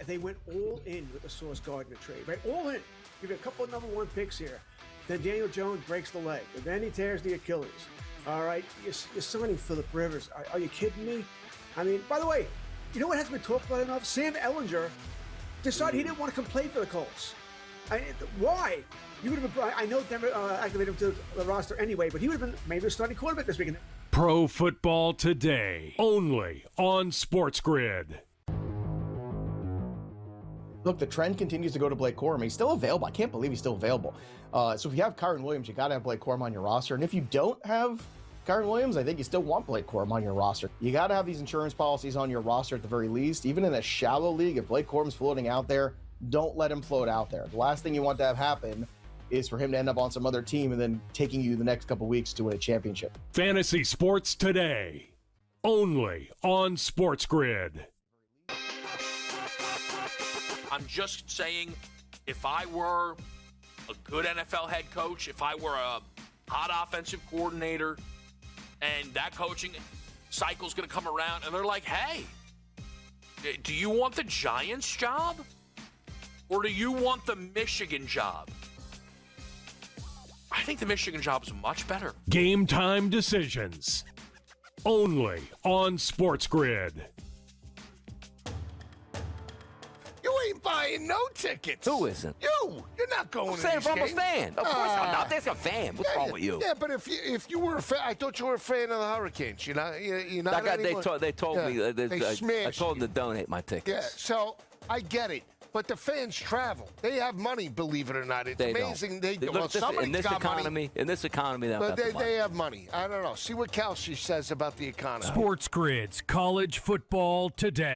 they went all in with the Sauce Gardner trade, right? All in. Give you a couple of number one picks here. Then Daniel Jones breaks the leg, and then he tears the Achilles. All right, you're signing Phillip Rivers. Are you kidding me? I mean, by the way, you know what hasn't been talked about enough? Sam Ehlinger decided he didn't want to come play for the Colts. Why? You would have been. I know Denver activated him to the roster anyway, but he would have been maybe a starting quarterback this weekend. Pro Football Today, only on SportsGrid. Look, the trend continues to go to Blake Corum. He's still available. I can't believe he's still available. So if you have Kyren Williams, you got to have Blake Corum on your roster. And if you don't have Kyren Williams, I think you still want Blake Corum on your roster. You got to have these insurance policies on your roster at the very least. Even in a shallow league, if Blake Corum's floating out there, don't let him float out there. The last thing you want to have happen is for him to end up on some other team and then taking you the next couple weeks to win a championship. Fantasy Sports Today, only on SportsGrid. I'm just saying, if I were a good NFL head coach, if I were a hot offensive coordinator, and that coaching cycle's going to come around, and they're like, hey, do you want the Giants job? Or do you want the Michigan job? I think the Michigan job is much better. Game time decisions, only on SportsGrid. You ain't buying no tickets. Who isn't? You're not going I'm to saying these I'm a games. fan. Of course I'm not. There's a fan. What's wrong with you? Yeah, but if you were a fan, I thought you were a fan of the Hurricanes. You're not anymore. They told me. They I told them to donate my tickets. Yeah, so I get it. But the fans travel. They have money, believe it or not. It's amazing. In this economy, but they have money. I don't know. See what Kelsey says about the economy. SportsGrid's College Football Today.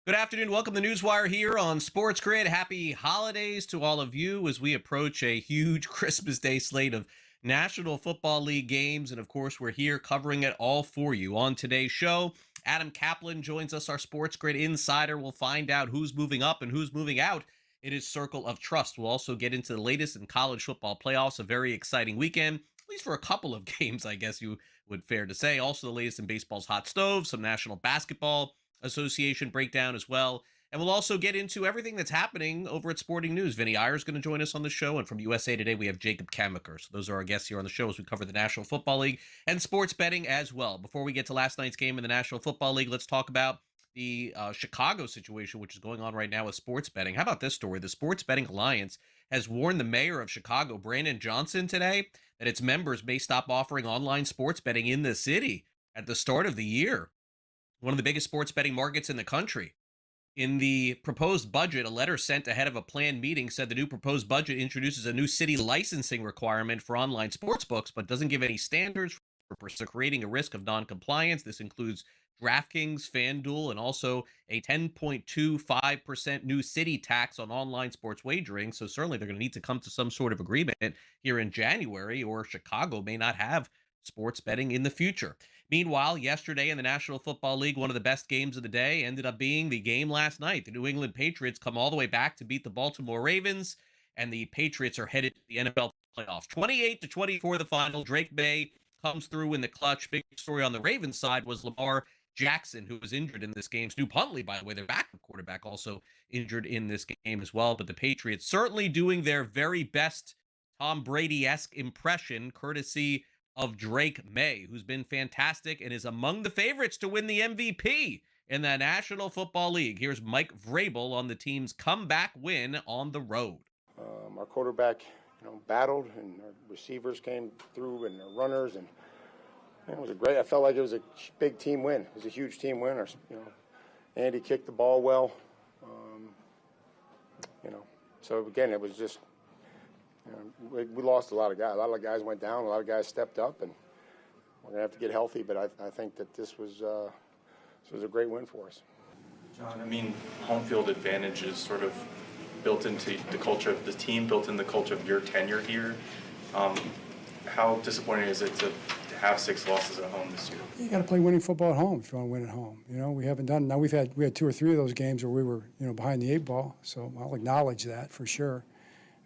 Good afternoon. Welcome to NewsWire here on SportsGrid. Happy holidays to all of you as we approach a huge Christmas Day slate of National Football League games. And of course, we're here covering it all for you. On today's show, Adam Kaplan joins us, our SportsGrid insider. We'll find out who's moving up and who's moving out in his circle of trust. We'll also get into the latest in college football playoffs, a very exciting weekend, at least for a couple of games, I guess you would fair to say. Also the latest in baseball's hot stove, some National Basketball Association breakdown as well. And we'll also get into everything that's happening over at Sporting News. Vinny Iyer is going to join us on the show. And from USA Today, we have Jacob Kamaker. So those are our guests here on the show as we cover the National Football League and sports betting as well. Before we get to last night's game in the National Football League, let's talk about the Chicago situation, which is going on right now with sports betting. How about this story? The Sports Betting Alliance has warned the mayor of Chicago, Brandon Johnson, today that its members may stop offering online sports betting in the city at the start of the year. One of the biggest sports betting markets in the country. In the proposed budget, a letter sent ahead of a planned meeting said the new proposed budget introduces a new city licensing requirement for online sports books, but doesn't give any standards for creating a risk of non-compliance. This includes DraftKings, FanDuel, and also a 10.25% new city tax on online sports wagering. So certainly they're going to need to come to some sort of agreement here in January, or Chicago may not have sports betting in the future. Meanwhile, yesterday in the National Football League, one of the best games of the day ended up being the game last night. The New England Patriots come all the way back to beat the Baltimore Ravens, and the Patriots are headed to the NFL playoffs. 28-24 the final. Drake May comes through in the clutch. Big story on the Ravens side was Lamar Jackson, who was injured in this game. Stu Huntley, by the way, their backup quarterback, also injured in this game as well. But the Patriots certainly doing their very best Tom Brady-esque impression, courtesy of Drake May, who's been fantastic and is among the favorites to win the MVP in the National Football League. Here's Mike Vrabel on the team's comeback win on the road. Our quarterback, battled, and our receivers came through, and our runners, and it was I felt like it was a big team win. It was a huge team win. Andy kicked the ball well. So again, it was just. We lost a lot of guys. A lot of guys went down. A lot of guys stepped up, and we're going to have to get healthy. But I think that this was a great win for us. John, home field advantage is sort of built into the culture of the team, built in the culture of your tenure here. How disappointing is it to have 6 losses at home this year? You got to play winning football at home if you want to win at home. You know, we haven't done. Now we had 2 or 3 of those games where we were, behind the 8 ball. So I'll acknowledge that for sure.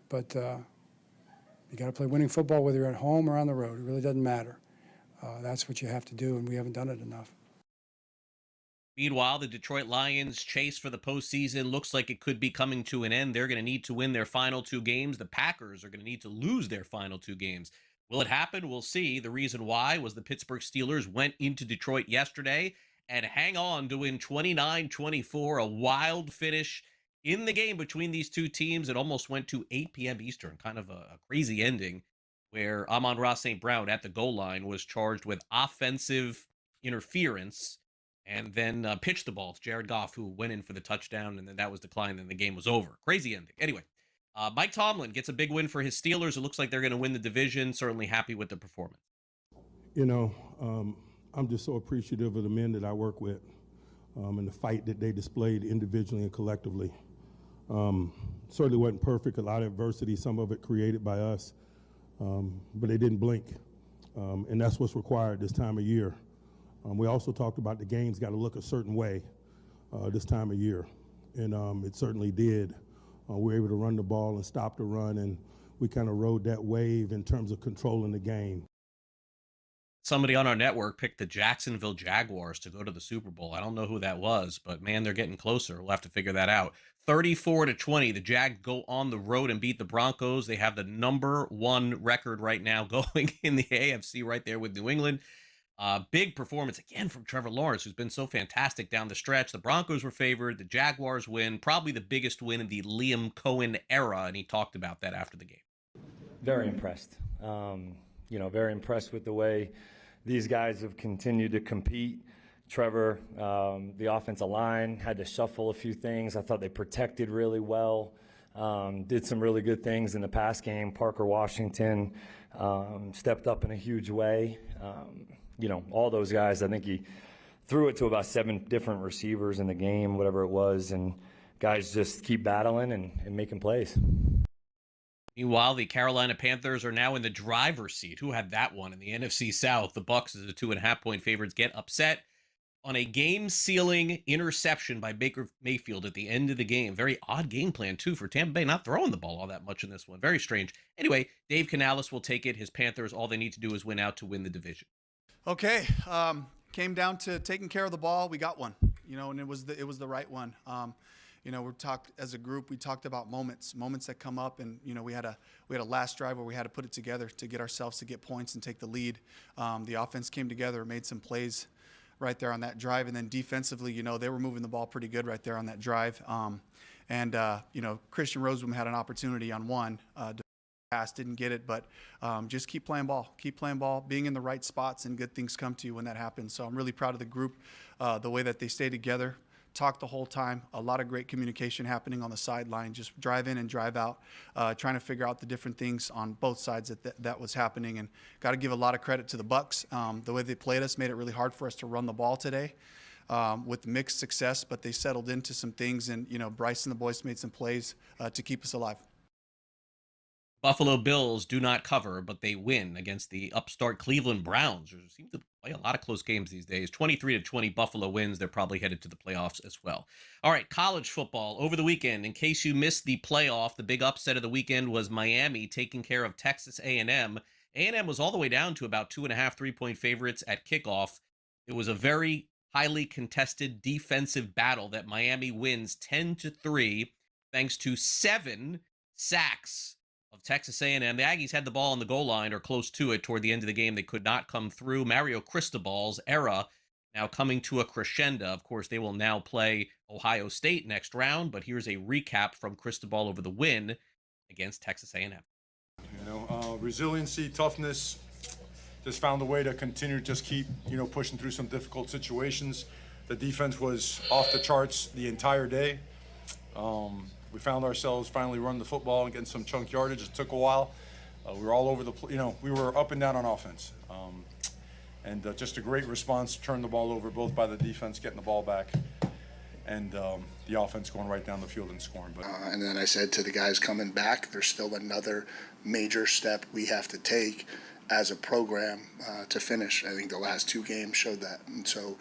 But you got to play winning football whether you're at home or on the road. It really doesn't matter. That's what you have to do, and we haven't done it enough. Meanwhile, the Detroit Lions' chase for the postseason looks like it could be coming to an end. They're going to need to win their final 2 games. The Packers are going to need to lose their final 2 games. Will it happen? We'll see. The reason why was the Pittsburgh Steelers went into Detroit yesterday and hang on to win 29-24, a wild finish in the game between these 2 teams. It almost went to 8 p.m. Eastern, kind of a crazy ending, where Amon-Ra St. Brown at the goal line was charged with offensive interference and then pitched the ball to Jared Goff, who went in for the touchdown, and then that was declined, and the game was over. Crazy ending. Anyway, Mike Tomlin gets a big win for his Steelers. It looks like they're going to win the division. Certainly happy with the performance. I'm just so appreciative of the men that I work with and the fight that they displayed individually and collectively. Certainly wasn't perfect. A lot of adversity, some of it created by us, but they didn't blink, and that's what's required this time of year. We also talked about the game's got to look a certain way this time of year, and it certainly did. We were able to run the ball and stop the run, and we kind of rode that wave in terms of controlling the game. Somebody on our network picked the Jacksonville Jaguars to go to the Super Bowl. I don't know who that was, but man, they're getting closer. We'll have to figure that out. 34-20, the Jags go on the road and beat the Broncos. They have the #1 record right now going in the AFC right there with New England. Big performance again from Trevor Lawrence, who's been so fantastic down the stretch. The Broncos were favored. The Jaguars win, probably the biggest win in the Liam Cohen era, and he talked about that after the game. Very impressed. Very impressed with the way these guys have continued to compete. Trevor, the offensive line, had to shuffle a few things. I thought they protected really well. Did some really good things in the pass game. Parker Washington stepped up in a huge way. All those guys, I think he threw it to about 7 different receivers in the game, whatever it was, and guys just keep battling and making plays. Meanwhile, the Carolina Panthers are now in the driver's seat. Who had that one in the NFC South? The Bucs, as the 2.5-point favorites, get upset on a game-sealing interception by Baker Mayfield at the end of the game. Very odd game plan, too, for Tampa Bay, not throwing the ball all that much in this one. Very strange. Anyway, Dave Canales will take it. His Panthers, all they need to do is win out to win the division. Okay, came down to taking care of the ball. We got one, and it was the right one. We talked as a group. We talked about moments that come up, and we had a last drive where we had to put it together to get ourselves to get points and take the lead. The offense came together, made some plays right there on that drive, and then defensively, they were moving the ball pretty good right there on that drive. Christian Roseman had an opportunity on one. Pass, didn't get it, but just keep playing ball, being in the right spots, and good things come to you when that happens. So I'm really proud of the group, the way that they stay together, talk the whole time. A lot of great communication happening on the sideline, just drive in and drive out, trying to figure out the different things on both sides that was happening. And got to give a lot of credit to the Bucs. The way they played us made it really hard for us to run the ball today. With mixed success, but they settled into some things, and Bryce and the boys made some plays to keep us alive. Buffalo Bills do not cover, but they win against the upstart Cleveland Browns, who seem to play a lot of close games these days. 23-20, Buffalo wins. They're probably headed to the playoffs as well. All right, college football over the weekend. In case you missed the playoff, the big upset of the weekend was Miami taking care of Texas A&M. A&M was all the way down to about 2.5 3-point favorites at kickoff. It was a very highly contested defensive battle that Miami wins 10-3 thanks to 7 sacks of Texas A&M. The Aggies had the ball on the goal line or close to it toward the end of the game. They could not come through. Mario Cristobal's era now coming to a crescendo. Of course, they will now play Ohio State next round, but here's a recap from Cristobal over the win against Texas A&M. Resiliency, toughness, just found a way to continue to just keep, pushing through some difficult situations. The defense was off the charts the entire day. We found ourselves finally running the football and getting some chunk yardage. It took a while. We were all over the, we were up and down on offense. And just a great response, turned the ball over both by the defense, getting the ball back. and the offense going right down the field and scoring. But and then I said to the guys coming back, there's still another major step we have to take as a program to finish. I think the last 2 games showed that. And so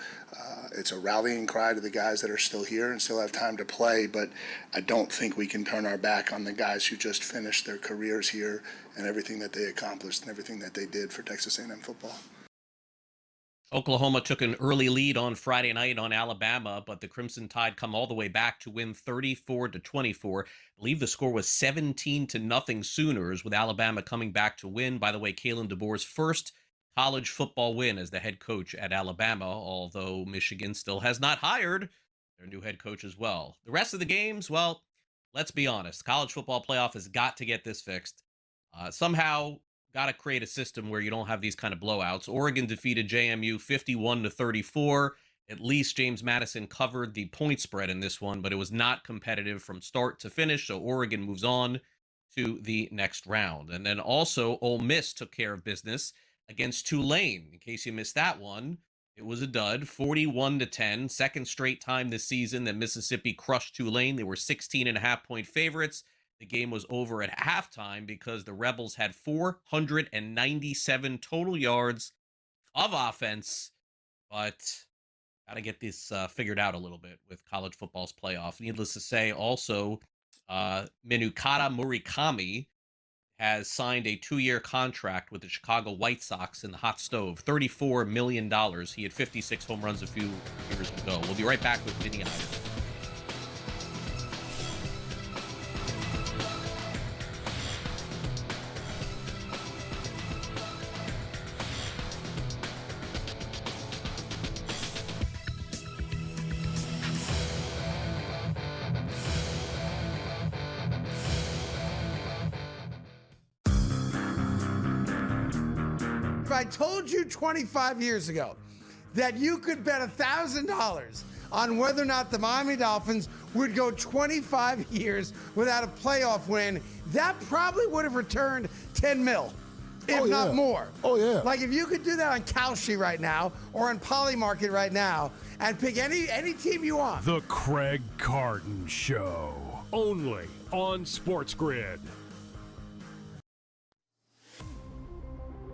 it's a rallying cry to the guys that are still here and still have time to play, but I don't think we can turn our back on the guys who just finished their careers here and everything that they accomplished and everything that they did for Texas A&M football. Oklahoma took an early lead on Friday night on Alabama, but the Crimson Tide come all the way back to win 34-24. I believe the score was 17-0 Sooners, with Alabama coming back to win. By the way, Kalen DeBoer's first college football win as the head coach at Alabama, although Michigan still has not hired their new head coach as well. The rest of the games, well, let's be honest. College football playoff has got to get this fixed. Somehow got to create a system where you don't have these kind of blowouts. Oregon defeated JMU 51-34. At least James Madison covered the point spread in this one, but it was not competitive from start to finish, so Oregon moves on to the next round. And then also Ole Miss took care of business against Tulane. In case you missed that one, it was a dud, 41-10. Second straight time this season that Mississippi crushed Tulane. They were 16.5-point favorites. The game was over at halftime because the Rebels had 497 total yards of offense, but got to get this figured out a little bit with college football's playoff. Needless to say, also, Minukata Murakami has signed a 2-year contract with the Chicago White Sox in the hot stove, $34 million. He had 56 home runs a few years ago. We'll be right back with Vinny Iyer. If I told you 25 years ago that you could bet $1,000 on whether or not the Miami Dolphins would go 25 years without a playoff win, that probably would have returned 10 mil, if not more. Oh, yeah. Like if you could do that on Kalshi right now or on Polymarket right now and pick any team you want. The Craig Carton Show, only on SportsGrid.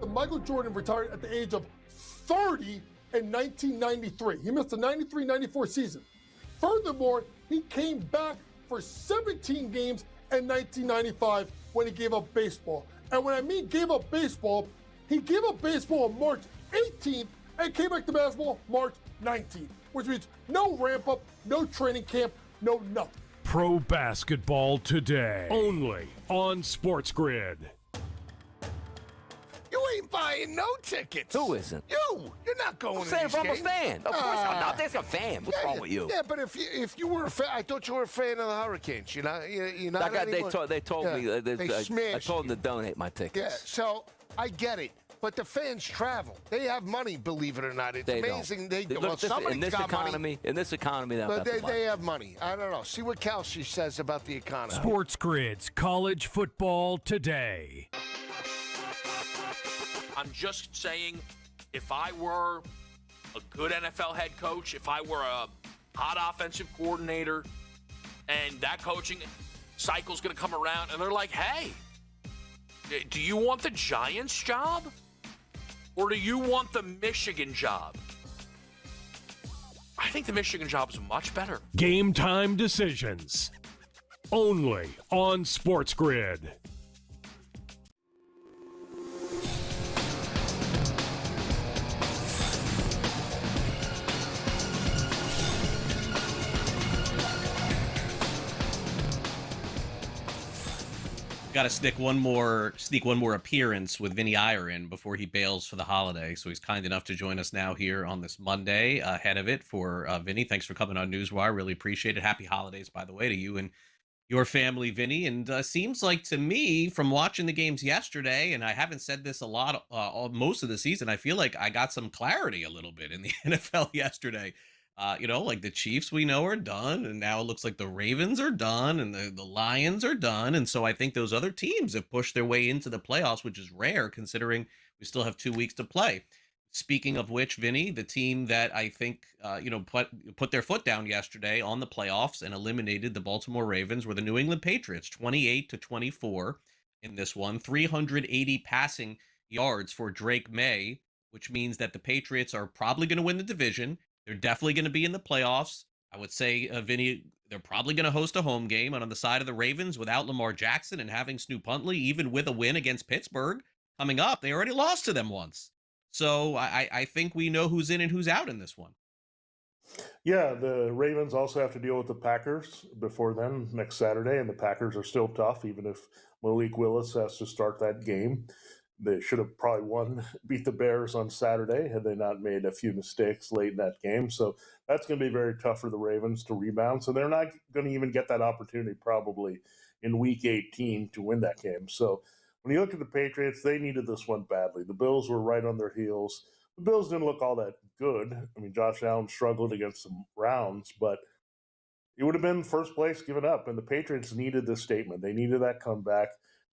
Michael Jordan retired at the age of 30 in 1993. He missed the 93-94 season. Furthermore, he came back for 17 games in 1995 when he gave up baseball. And when I mean gave up baseball, he gave up baseball on March 18th and came back to basketball March 19th, which means no ramp up, no training camp, no nothing. Pro basketball today, only on SportsGrid. You ain't buying no tickets. Who isn't? You're not going I'm to saying these if I'm a games. fan. Of course I'm not. There's a fan. What's wrong with you? Yeah, but if you were a fan, I thought you were a fan of the Hurricanes. You're not anymore. They told me. They smashed I told them to donate my tickets. Yeah, so I get it. But the fans travel. They have money, believe it or not. It's amazing. In this economy, but they have money. I don't know. See what Kalshi says about the economy. SportsGrid's College Football Today. I'm just saying, if I were a good NFL head coach, if I were a hot offensive coordinator, and that coaching cycle's going to come around, and they're like, hey, do you want the Giants job? Or do you want the Michigan job? I think the Michigan job is much better. Game time decisions, only on SportsGrid. Got to sneak one more appearance with Vinny Iyer in before he bails for the holiday. So he's kind enough to join us now here on this Monday ahead of it for Vinny. Thanks for coming on NewsWire. Really appreciate it. Happy holidays, by the way, to you and your family, Vinny. And seems like to me from watching the games yesterday, and I haven't said this a lot most of the season, I feel like I got some clarity a little bit in the NFL yesterday. Like the Chiefs we know are done, and now it looks like the Ravens are done, and the Lions are done. And so I think those other teams have pushed their way into the playoffs, which is rare considering we still have 2 weeks to play. Speaking of which, Vinny, the team that I think put their foot down yesterday on the playoffs and eliminated the Baltimore Ravens were the New England Patriots, 28-24 in this one. 380 passing yards for Drake May, which means that the Patriots are probably going to win the division. They're definitely going to be in the playoffs. I would say, Vinny, they're probably going to host a home game. And on the side of the Ravens, without Lamar Jackson and having Snoop Huntley, even with a win against Pittsburgh coming up, they already lost to them once. So I think we know who's in and who's out in this one. Yeah, the Ravens also have to deal with the Packers before then next Saturday, and the Packers are still tough, even if Malik Willis has to start that game. They should have probably beat the Bears on Saturday had they not made a few mistakes late in that game. So that's going to be very tough for the Ravens to rebound. So they're not going to even get that opportunity probably in Week 18 to win that game. So when you look at the Patriots, they needed this one badly. The Bills were right on their heels. The Bills didn't look all that good. I mean, Josh Allen struggled against some rounds, but it would have been first place given up. And the Patriots needed this statement. They needed that comeback.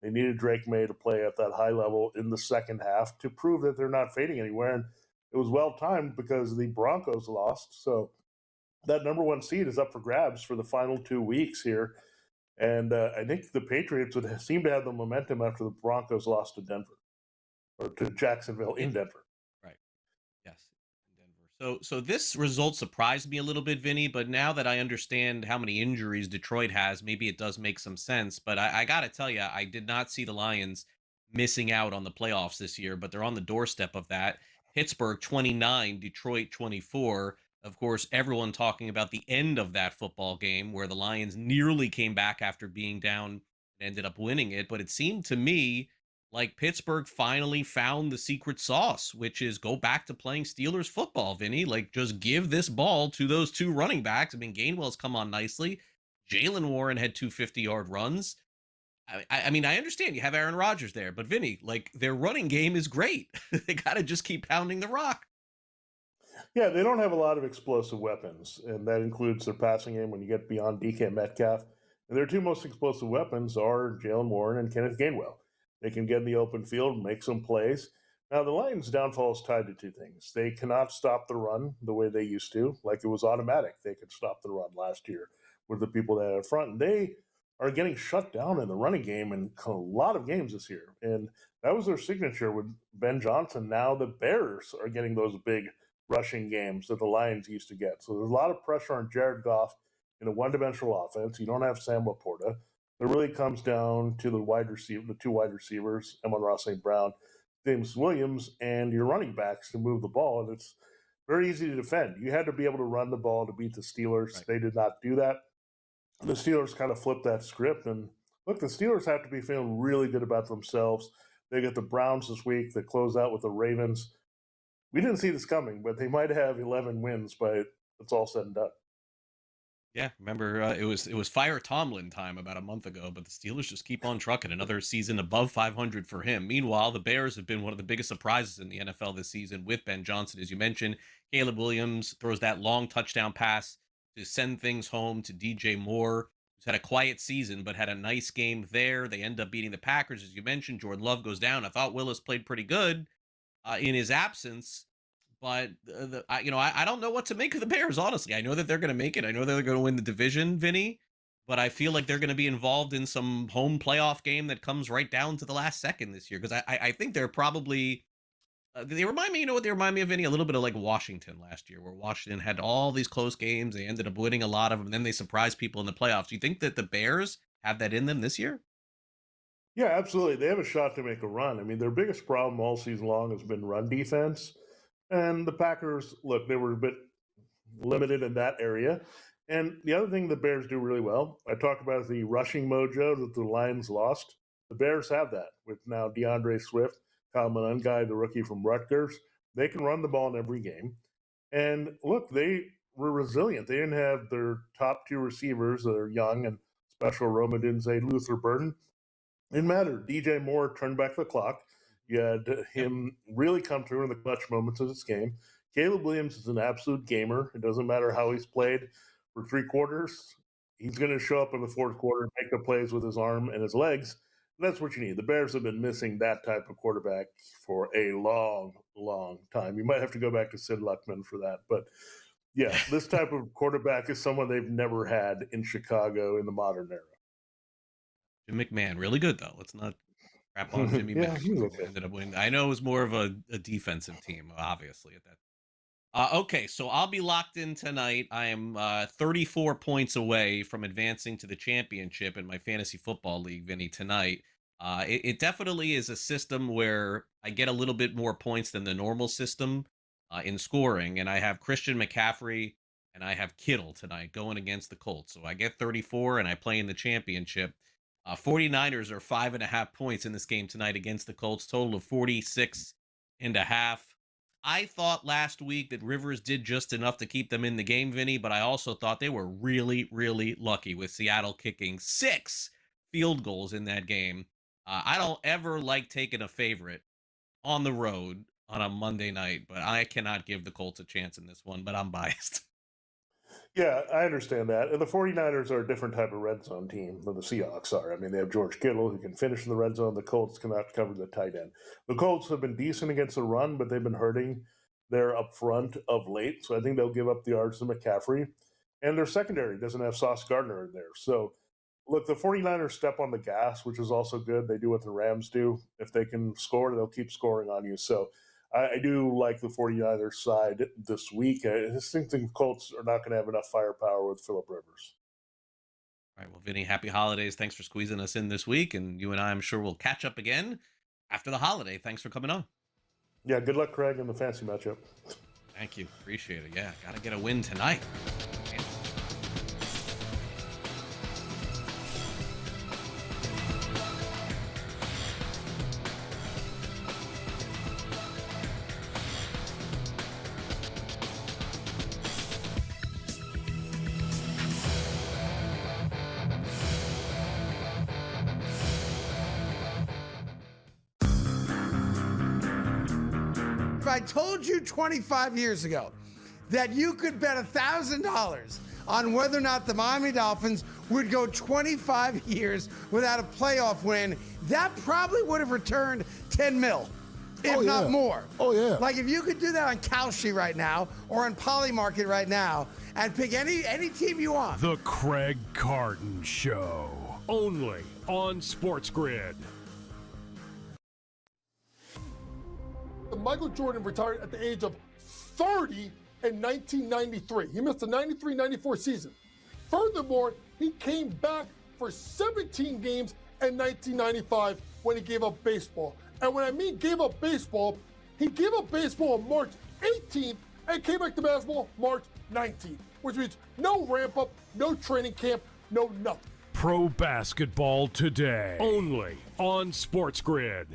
They needed Drake May to play at that high level in the second half to prove that they're not fading anywhere. And it was well timed because the Broncos lost. So that number one seed is up for grabs for the final 2 weeks here. And I think the Patriots would seem to have the momentum after the Broncos lost to Denver or to Jacksonville in Denver. Right. Yes. In Denver. So this result surprised me a little bit, Vinny, but now that I understand how many injuries Detroit has, maybe it does make some sense. But I got to tell you, I did not see the Lions missing out on the playoffs this year, but they're on the doorstep of that. Pittsburgh 29, Detroit 24. Of course, everyone talking about the end of that football game where the Lions nearly came back after being down and ended up winning it. But it seemed to me like Pittsburgh finally found the secret sauce, which is go back to playing Steelers football, Vinny. Like, just give this ball to those two running backs. I mean, Gainwell's come on nicely. Jalen Warren had 2 50-yard runs. I mean, I understand you have Aaron Rodgers there, but Vinny, like, their running game is great. They got to just keep pounding the rock. Yeah, they don't have a lot of explosive weapons, and that includes their passing game when you get beyond DK Metcalf. And their two most explosive weapons are Jalen Warren and Kenneth Gainwell. They can get in the open field, make some plays. Now, the Lions' downfall is tied to two things. They cannot stop the run the way they used to, like it was automatic. They could stop the run last year with the people that had in front. And they are getting shut down in the running game in a lot of games this year. And that was their signature with Ben Johnson. Now the Bears are getting those big rushing games that the Lions used to get. So there's a lot of pressure on Jared Goff in a one-dimensional offense. You don't have Sam Laporta. It really comes down to the two wide receivers, Amon-Ra St. Brown, James Williams, and your running backs to move the ball. And it's very easy to defend. You had to be able to run the ball to beat the Steelers. Right. They did not do that. The Steelers kind of flipped that script. And look, the Steelers have to be feeling really good about themselves. They get the Browns this week. They close out with the Ravens. We didn't see this coming, but they might have 11 wins by it's all said and done. Yeah, remember it was Fire Tomlin time about a month ago, but the Steelers just keep on trucking. Another season above 500 for him. Meanwhile, the Bears have been one of the biggest surprises in the NFL this season with Ben Johnson, as you mentioned. Caleb Williams throws that long touchdown pass to send things home to DJ Moore, who's had a quiet season but had a nice game there. They end up beating the Packers, as you mentioned. Jordan Love goes down. I thought Willis played pretty good in his absence. But, I don't know what to make of the Bears, honestly. I know that they're going to make it. I know they're going to win the division, Vinny. But I feel like they're going to be involved in some home playoff game that comes right down to the last second this year. Because I think they're probably they remind me, you know what they remind me of, Vinny? A little bit of like Washington last year, where Washington had all these close games. They ended up winning a lot of them. And then they surprised people in the playoffs. Do you think that the Bears have that in them this year? Yeah, absolutely. They have a shot to make a run. I mean, their biggest problem all season long has been run defense. And the Packers, look, they were a bit limited in that area. And the other thing the Bears do really well, I talk about the rushing mojo that the Lions lost. The Bears have that with now DeAndre Swift, Kyle Monangai, the rookie from Rutgers. They can run the ball in every game. And look, they were resilient. They didn't have their top two receivers that are young and special, Roma Dinze, Luther Burden. It didn't matter. DJ Moore turned back the clock. You had him really come through in the clutch moments of this game. Caleb Williams is an absolute gamer. It doesn't matter how he's played for 3 quarters. He's going to show up in the fourth quarter and make the plays with his arm and his legs. That's what you need. The Bears have been missing that type of quarterback for a long, long time. You might have to go back to Sid Luckman for that. But yeah, this type of quarterback is someone they've never had in Chicago in the modern era. Jim McMahon, really good, though. Let's not crap on Jimmy Yeah, Mack. he's okay. Ended up winning. I know it was more of a defensive team, obviously, at that. Okay, so I'll be locked in tonight. I am 34 points away from advancing to the championship in my fantasy football league, Vinny, tonight. It definitely is a system where I get a little bit more points than the normal system in scoring, and I have Christian McCaffrey and I have Kittle tonight going against the Colts. So I get 34 and I play in the championship. 49ers are 5.5 points in this game tonight against the Colts, total of 46.5. I thought last week that Rivers did just enough to keep them in the game, Vinny, but I also thought they were really, really lucky with Seattle kicking 6 field goals in that game. I don't ever like taking a favorite on the road on a Monday night, but I cannot give the Colts a chance in this one, but I'm biased. Yeah, I understand that. And the 49ers are a different type of red zone team than the Seahawks are. I mean, they have George Kittle who can finish in the red zone. The Colts cannot cover the tight end. The Colts have been decent against the run, but they've been hurting their up front of late. So I think they'll give up the yards to McCaffrey. And their secondary doesn't have Sauce Gardner in there. So, look, the 49ers step on the gas, which is also good. They do what the Rams do. If they can score, they'll keep scoring on you. So I do like the 49ers side this week. I just think the Colts are not going to have enough firepower with Phillip Rivers. All right, well, Vinny, happy holidays. Thanks for squeezing us in this week. And you and I, I'm sure we'll catch up again after the holiday. Thanks for coming on. Yeah, good luck, Craig, in the fantasy matchup. Thank you. Appreciate it. Yeah, got to get a win tonight. If I told you 25 years ago that you could bet $1,000 on whether or not the Miami Dolphins would go 25 years without a playoff win, that probably would have returned 10 mil, if not more. Oh, yeah. Like if you could do that on Kalshi right now or on Polymarket right now and pick any team you want. The Craig Carton Show, only on SportsGrid. Michael Jordan retired at the age of 30 in 1993. He missed the 93-94 season. Furthermore, he came back for 17 games in 1995 when he gave up baseball. And when I mean gave up baseball, he gave up baseball on March 18th and came back to basketball March 19th, which means no ramp up, no training camp, no nothing. Pro basketball today, only on SportsGrid.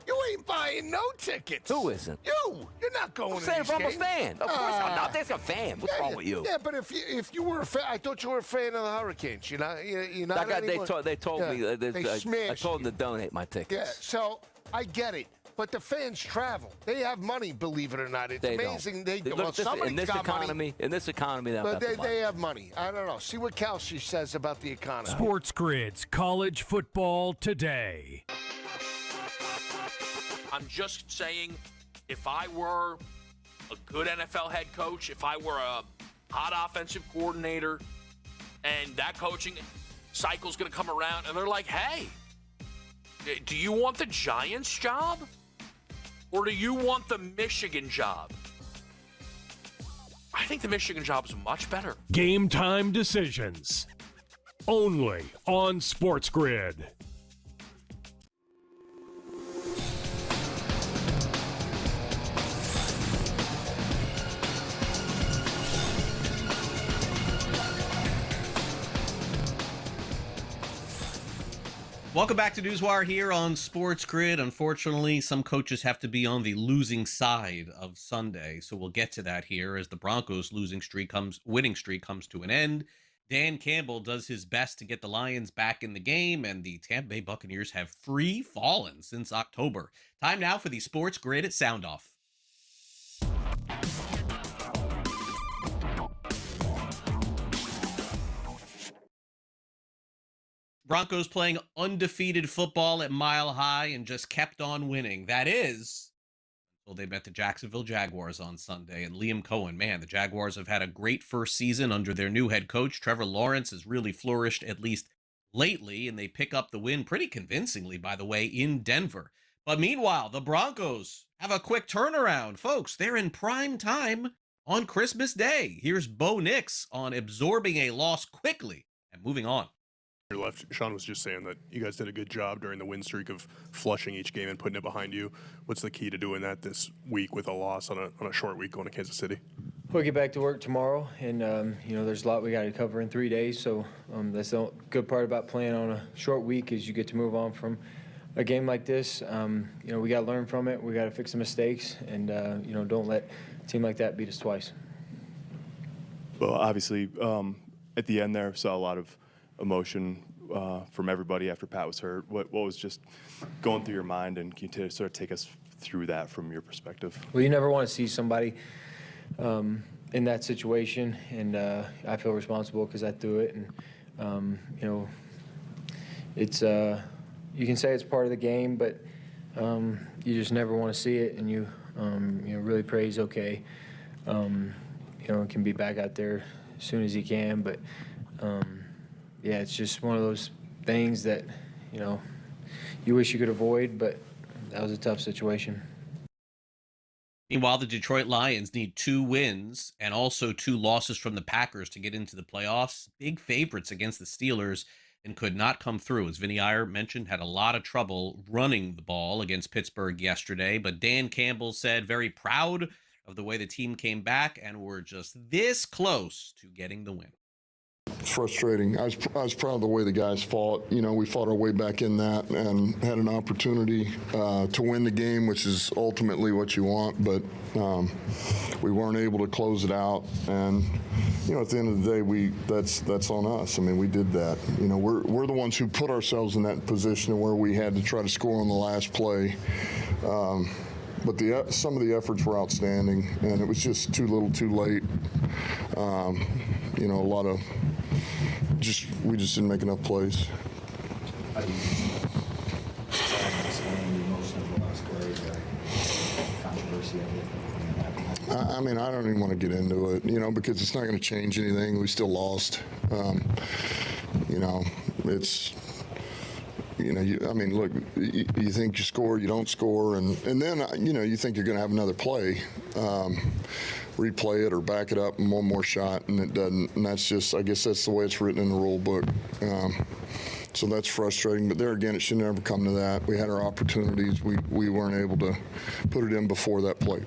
You ain't buying no tickets. Who isn't? You're not going I'm to saying these I'm a games. fan. Of course I'm not. That's a fan. What's wrong with you? Yeah, but if you were a fan, I thought you were a fan of the Hurricanes. You're not That guy, anymore. they told me. They I smashed told them you. to donate my tickets. Yeah, so I get it. But the fans travel. They have money, believe it or not. It's They amazing. don't. Well, Look, somebody's in this got economy, money. in this economy, But they have money. I don't know. See what Kalshi says about the economy. SportsGrid's College Football Today. I'm just saying, if I were a good NFL head coach, if I were a hot offensive coordinator, and that coaching cycle's going to come around, and they're like, hey, do you want the Giants job? Or do you want the Michigan job? I think the Michigan job is much better. Game time decisions, only on SportsGrid. Welcome back to NewsWire here on SportsGrid. Unfortunately, some coaches have to be on the losing side of Sunday, so we'll get to that here as the Broncos' winning streak comes to an end. Dan Campbell does his best to get the Lions back in the game, and the Tampa Bay Buccaneers have free fallen since October. Time now for the SportsGrid at Sound Off. Broncos playing undefeated football at Mile High and just kept on winning. That is, well, they met the Jacksonville Jaguars on Sunday. And Liam Cohen, man, the Jaguars have had a great first season under their new head coach. Trevor Lawrence has really flourished, at least lately, and they pick up the win pretty convincingly, by the way, in Denver. But meanwhile, the Broncos have a quick turnaround. Folks, they're in prime time on Christmas Day. Here's Bo Nix on absorbing a loss quickly and moving on. Your left, Sean was just saying that you guys did a good job during the win streak of flushing each game and putting it behind you. What's the key to doing that this week with a loss on a short week going to Kansas City? We'll get back to work tomorrow, and there's a lot we got to cover in 3 days. So that's the good part about playing on a short week is you get to move on from a game like this. We got to learn from it. We got to fix the mistakes, and don't let a team like that beat us twice. Well, obviously, at the end there, saw a lot of emotion from everybody after Pat was hurt. What was just going through your mind, and can you sort of take us through that from your perspective? Well, you never want to see somebody in that situation, and I feel responsible because I threw it, and it's you can say it's part of the game, but you just never want to see it, and you really pray he's okay. Can be back out there as soon as he can, but it's just one of those things that you wish you could avoid, but that was a tough situation. Meanwhile, the Detroit Lions need 2 wins and also 2 losses from the Packers to get into the playoffs. Big favorites against the Steelers and could not come through. As Vinny Iyer mentioned, had a lot of trouble running the ball against Pittsburgh yesterday. But Dan Campbell said very proud of the way the team came back and were just this close to getting the win. Frustrating. I was proud of the way the guys fought. We fought our way back in that and had an opportunity to win the game, which is ultimately what you want, but we weren't able to close it out. And at the end of the day, that's on us. I mean, we did that. We're the ones who put ourselves in that position where we had to try to score on the last play. But some of the efforts were outstanding, and it was just too little, too late. A lot of we just didn't make enough plays. I mean, I don't even want to get into it, because it's not going to change anything. We still lost. It's. Look, you think you score, you don't score, and then, you think you're going to have another play, replay it or back it up and one more shot, and it doesn't. And that's just, I guess that's the way it's written in the rule book. So that's frustrating. But there again, it should never come to that. We had our opportunities. We weren't able to put it in before that play.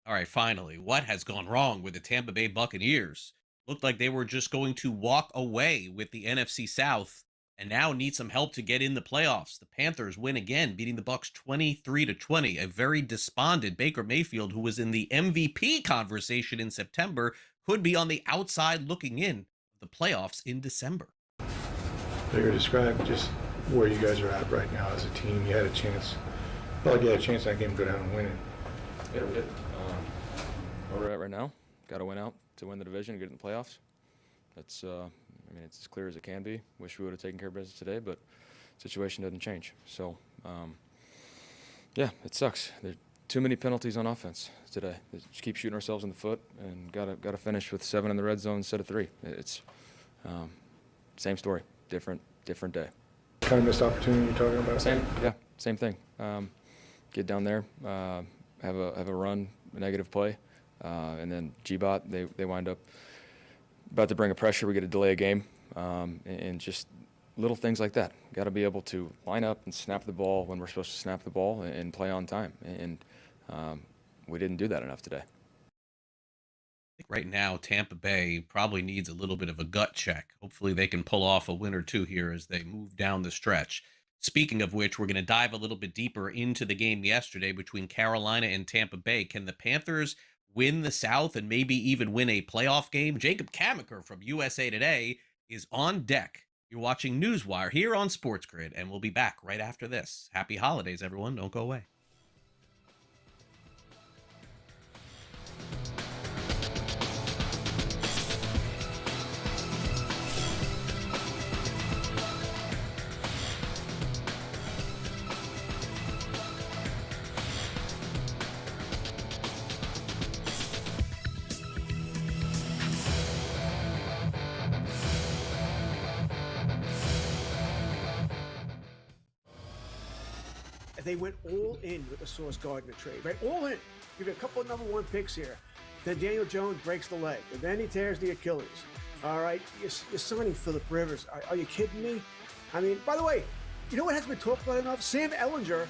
All right, finally, what has gone wrong with the Tampa Bay Buccaneers? Looked like they were just going to walk away with the NFC South and now need some help to get in the playoffs. The Panthers win again, beating the Bucs 23-20. A very despondent Baker Mayfield, who was in the MVP conversation in September, could be on the outside looking in the playoffs in December. Baker, describe just where you guys are at right now as a team. You had a chance. Felt like you had a chance in that game to go down and win it. Where we're at right now, got to win out to win the division and get in the playoffs. That's it's as clear as it can be. Wish we would have taken care of business today, but situation doesn't change. So, it sucks. There's too many penalties on offense today. We just keep shooting ourselves in the foot, and gotta finish with 7 in the red zone instead of 3. It's same story, different day. Kind of missed opportunity you're talking about. Same thing. Get down there, have a run, a negative play, and then G-Bot they wind up about to bring a pressure. We get to delay a game, and just little things like that. Got to be able to line up and snap the ball when we're supposed to snap the ball and play on time. And we didn't do that enough today. I think right now Tampa Bay probably needs a little bit of a gut check. Hopefully they can pull off a win or two here as they move down the stretch. Speaking of which, we're going to dive a little bit deeper into the game yesterday between Carolina and Tampa Bay. Can the Panthers win the South and maybe even win a playoff game? Jacob Kamaker from USA Today is on deck. You're watching NewsWire here on SportsGrid, and we'll be back right after this. Happy holidays, everyone. Don't go away. they went all in with the Sauce Gardner trade, right? All in. Give you a couple of number one picks here. Then Daniel Jones breaks the leg, and then he tears the Achilles. All right, you're signing Phillip Rivers. Are you kidding me? I mean, by the way, you know what hasn't been talked about enough? Sam Ellinger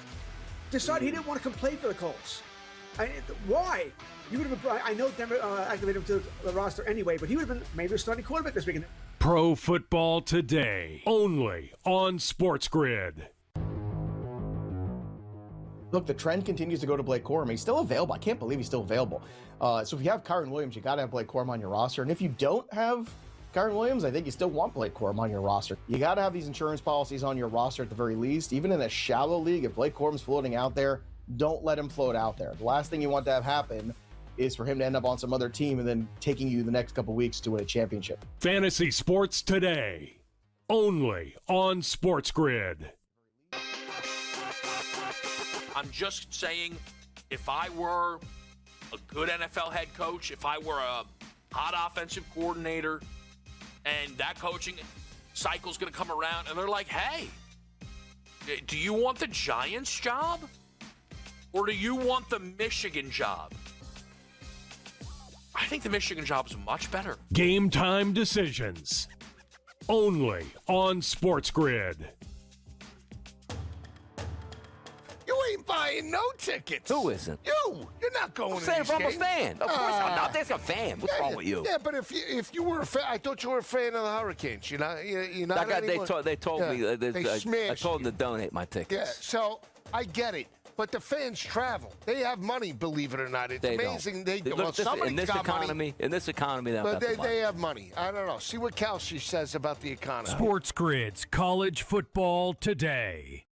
decided he didn't want to come play for the Colts. Why? You would have been. I know Denver activated him to the roster anyway, but he would have been maybe a starting quarterback this weekend. Pro Football Today, only on SportsGrid. Look, the trend continues to go to Blake Corum. He's still available. I can't believe he's still available. So if you have Kyren Williams, you got to have Blake Corum on your roster. And if you don't have Kyren Williams, I think you still want Blake Corum on your roster. You got to have these insurance policies on your roster at the very least. Even in a shallow league, if Blake Corum's floating out there, don't let him float out there. The last thing you want to have happen is for him to end up on some other team and then taking you the next couple weeks to win a championship. Fantasy Sports Today, only on SportsGrid. I'm just saying, if I were a good NFL head coach, if I were a hot offensive coordinator, and that coaching cycle's going to come around, and they're like, hey, do you want the Giants job? Or do you want the Michigan job? I think the Michigan job is much better. Game time decisions, only on SportsGrid. You ain't buying no tickets. Who isn't? You're not going I'm to saying these I'm a games. fan. Of course I'm not. There's a fan. What's wrong with you? Yeah, but if you were a fan, I thought you were a fan of the Hurricanes. You're not anymore. They told me. They smashed I told them to donate my tickets. Yeah, so I get it. But the fans travel. They have money, believe it or not. It's amazing. They Look, well, somebody's in this got economy, money. in this economy, But they have money. I don't know. See what Kelsey says about the economy. SportsGrid's College Football Today.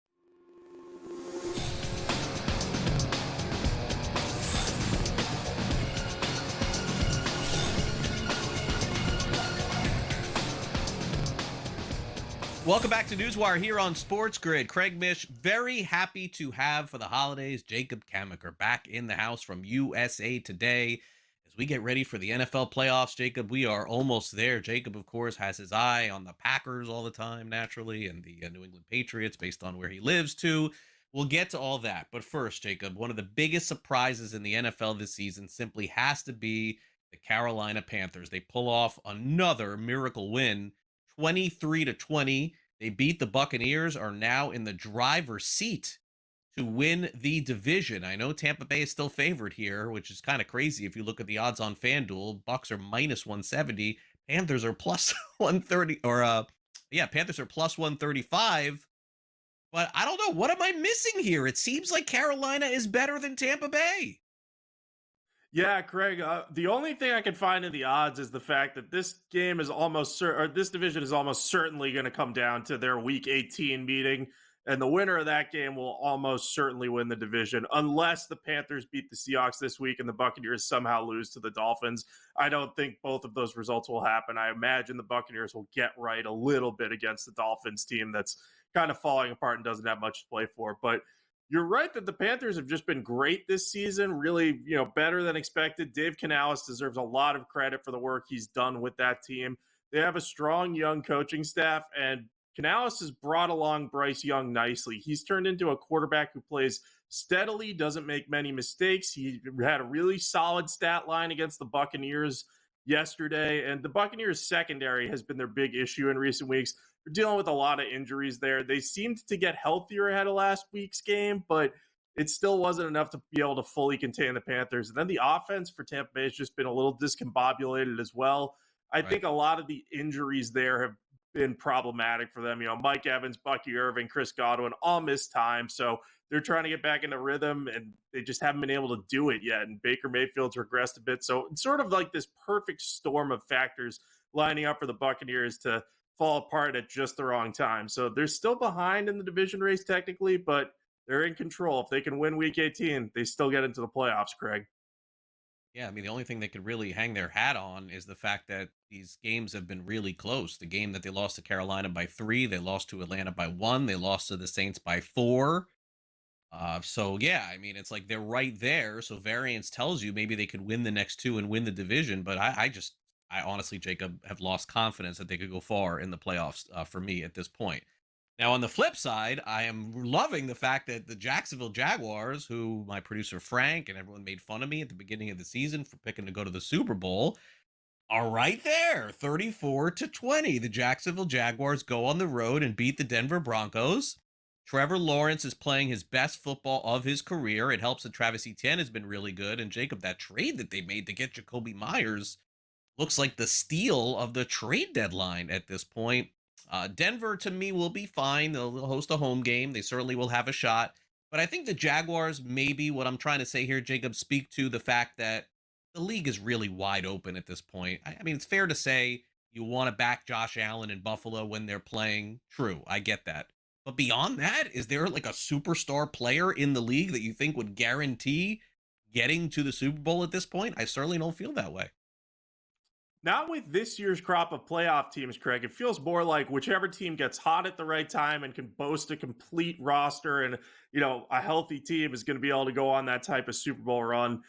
Welcome back to NewsWire here on SportsGrid. Craig Mish, very happy to have for the holidays Jacob Kamiker back in the house from USA Today. As we get ready for the NFL playoffs, Jacob, we are almost there. Jacob, of course, has his eye on the Packers all the time, naturally, and the New England Patriots based on where he lives, too. We'll get to all that. But first, Jacob, one of the biggest surprises in the NFL this season simply has to be the Carolina Panthers. They pull off another miracle win, 23-20. They beat the Buccaneers, are now in the driver's seat to win the division. I know Tampa Bay is still favored here, which is kind of crazy if you look at the odds on FanDuel. Bucs are minus 170. Panthers are plus 130, Panthers are plus 135. But I don't know. What am I missing here? It seems like Carolina is better than Tampa Bay. Yeah, Craig, the only thing I can find in the odds is the fact that this game is this division is almost certainly going to come down to their Week 18 meeting, and the winner of that game will almost certainly win the division, unless the Panthers beat the Seahawks this week and the Buccaneers somehow lose to the Dolphins. I don't think both of those results will happen. I imagine the Buccaneers will get right a little bit against the Dolphins team that's kind of falling apart and doesn't have much to play for, but you're right that the Panthers have just been great this season, really, better than expected. Dave Canales deserves a lot of credit for the work he's done with that team. They have a strong young coaching staff, and Canales has brought along Bryce Young nicely. He's turned into a quarterback who plays steadily, doesn't make many mistakes. He had a really solid stat line against the Buccaneers yesterday, and the Buccaneers secondary has been their big issue in recent weeks. They're dealing with a lot of injuries there. They seemed to get healthier ahead of last week's game, but it still wasn't enough to be able to fully contain the Panthers. And then the offense for Tampa Bay has just been a little discombobulated as well. I think a lot of the injuries there have been problematic for them. Mike Evans, Bucky Irving, Chris Godwin all missed time. So they're trying to get back into rhythm, and they just haven't been able to do it yet. And Baker Mayfield's regressed a bit. So it's sort of like this perfect storm of factors lining up for the Buccaneers to fall apart at just the wrong time. So they're still behind in the division race technically, but they're in control. If they can win Week 18, they still get into the playoffs, Craig. Yeah, I mean, the only thing they could really hang their hat on is the fact that these games have been really close. The game that they lost to Carolina by 3, they lost to Atlanta by 1, they lost to the Saints by 4. So, yeah, I mean, it's like they're right there. So variance tells you maybe they could win the next 2 and win the division. But I honestly, Jacob, have lost confidence that they could go far in the playoffs for me at this point. Now, on the flip side, I am loving the fact that the Jacksonville Jaguars, who my producer Frank and everyone made fun of me at the beginning of the season for picking to go to the Super Bowl, are right there, 34-20. The Jacksonville Jaguars go on the road and beat the Denver Broncos. Trevor Lawrence is playing his best football of his career. It helps that Travis Etienne has been really good. And Jacob, that trade that they made to get Jacoby Myers looks like the steal of the trade deadline at this point. Denver, to me, will be fine. They'll host a home game. They certainly will have a shot. But I think the Jaguars, maybe what I'm trying to say here, Jacob, speak to the fact that the league is really wide open at this point. I mean, it's fair to say you want to back Josh Allen in Buffalo when they're playing. True, I get that. But beyond that, is there like a superstar player in the league that you think would guarantee getting to the Super Bowl at this point? I certainly don't feel that way. Not with this year's crop of playoff teams, Craig. It feels more like whichever team gets hot at the right time and can boast a complete roster and, a healthy team is going to be able to go on that type of Super Bowl run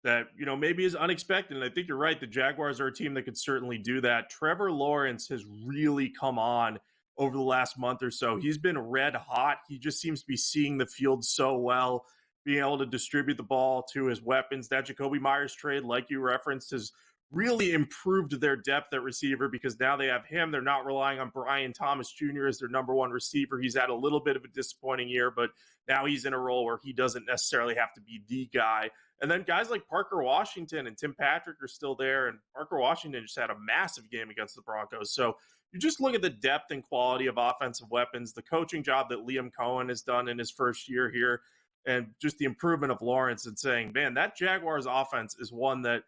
that, maybe is unexpected. And I think you're right. The Jaguars are a team that could certainly do that. Trevor Lawrence has really come on over the last month or so. He's been red hot. He just seems to be seeing the field so well, being able to distribute the ball to his weapons. That Jacoby Myers trade, like you referenced, has really improved their depth at receiver because now they have him. They're not relying on Brian Thomas Jr. as their number one receiver. He's had a little bit of a disappointing year, but now he's in a role where he doesn't necessarily have to be the guy. And then guys like Parker Washington and Tim Patrick are still there, and Parker Washington just had a massive game against the Broncos. So you just look at the depth and quality of offensive weapons, the coaching job that Liam Cohen has done in his first year here, and just the improvement of Lawrence and saying, man, that Jaguars offense is one that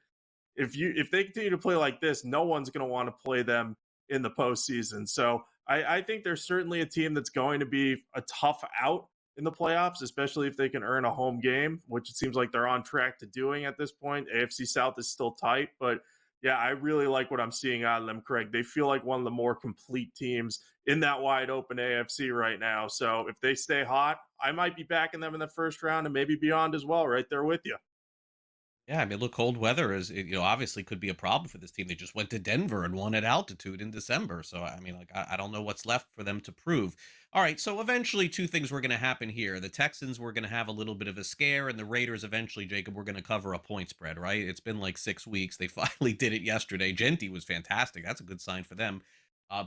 if they continue to play like this, no one's going to want to play them in the postseason. So I think there's certainly a team that's going to be a tough out in the playoffs, especially if they can earn a home game, which it seems like they're on track to doing at this point. AFC South is still tight, but yeah, I really like what I'm seeing out of them, Craig. They feel like one of the more complete teams in that wide open AFC right now. So if they stay hot, I might be backing them in the first round and maybe beyond as well, right there with you. Yeah, I mean, look, cold weather is, obviously could be a problem for this team. They just went to Denver and won at altitude in December. So, I mean, like, I don't know what's left for them to prove. All right, so eventually two things were going to happen here. The Texans were going to have a little bit of a scare, and the Raiders eventually, Jacob, were going to cover a point spread, right? It's been like 6 weeks. They finally did it yesterday. Genty was fantastic. That's a good sign for them.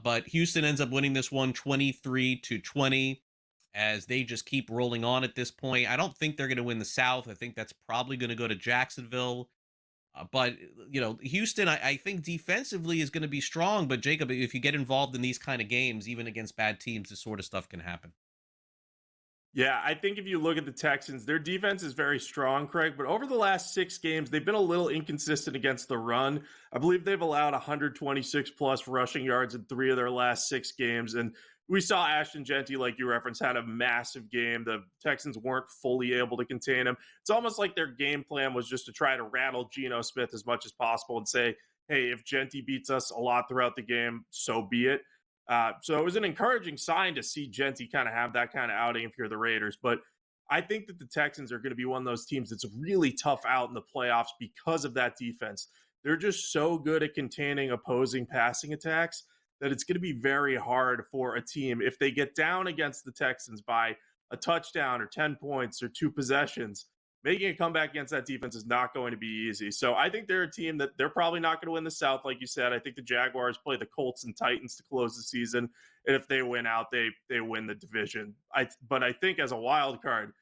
But Houston ends up winning this one 23-20. As they just keep rolling on at this point. I don't think they're going to win the South. I think that's probably going to go to Jacksonville. But, Houston, I think defensively is going to be strong. But, Jacob, if you get involved in these kind of games, even against bad teams, this sort of stuff can happen. Yeah, I think if you look at the Texans, their defense is very strong, Craig. But over the last 6 games, they've been a little inconsistent against the run. I believe they've allowed 126-plus rushing yards in 3 of their last 6 games. And we saw Ashton Genty, like you referenced, had a massive game. The Texans weren't fully able to contain him. It's almost like their game plan was just to try to rattle Geno Smith as much as possible and say, hey, if Genty beats us a lot throughout the game, so be it. So it was an encouraging sign to see Genty kind of have that kind of outing if you're the Raiders. But I think that the Texans are going to be one of those teams that's really tough out in the playoffs because of that defense. They're just so good at containing opposing passing attacks that it's going to be very hard for a team if they get down against the Texans by a touchdown or 10 points or 2 possessions. Making a comeback against that defense is not going to be easy. So I think they're a team that they're probably not going to win the South, like you said. I think the Jaguars play the Colts and Titans to close the season. And if they win out, they win the division. But I think as a wild card,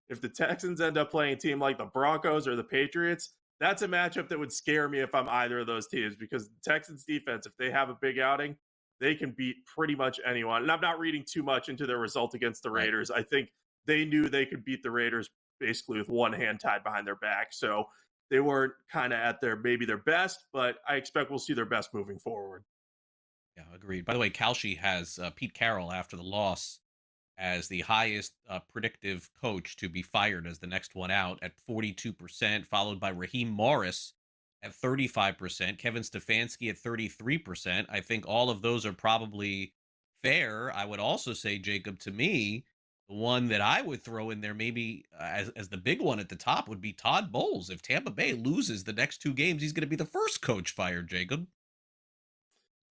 if the Texans end up playing a team like the Broncos or the Patriots, that's a matchup that would scare me if I'm either of those teams, because the Texans defense, if they have a big outing, they can beat pretty much anyone. And I'm not reading too much into their result against the Raiders. I think they knew they could beat the Raiders basically with one hand tied behind their back. So they weren't kind of at maybe their best, but I expect we'll see their best moving forward. Yeah, agreed. By the way, Kalshi has Pete Carroll after the loss as the highest predictive coach to be fired as the next one out at 42%, followed by Raheem Morris at 35%, Kevin Stefanski at 33%. I think all of those are probably fair. I would also say, Jacob, to me, the one that I would throw in there maybe as the big one at the top would be Todd Bowles. If Tampa Bay loses the next 2 games, he's going to be the first coach fired, Jacob.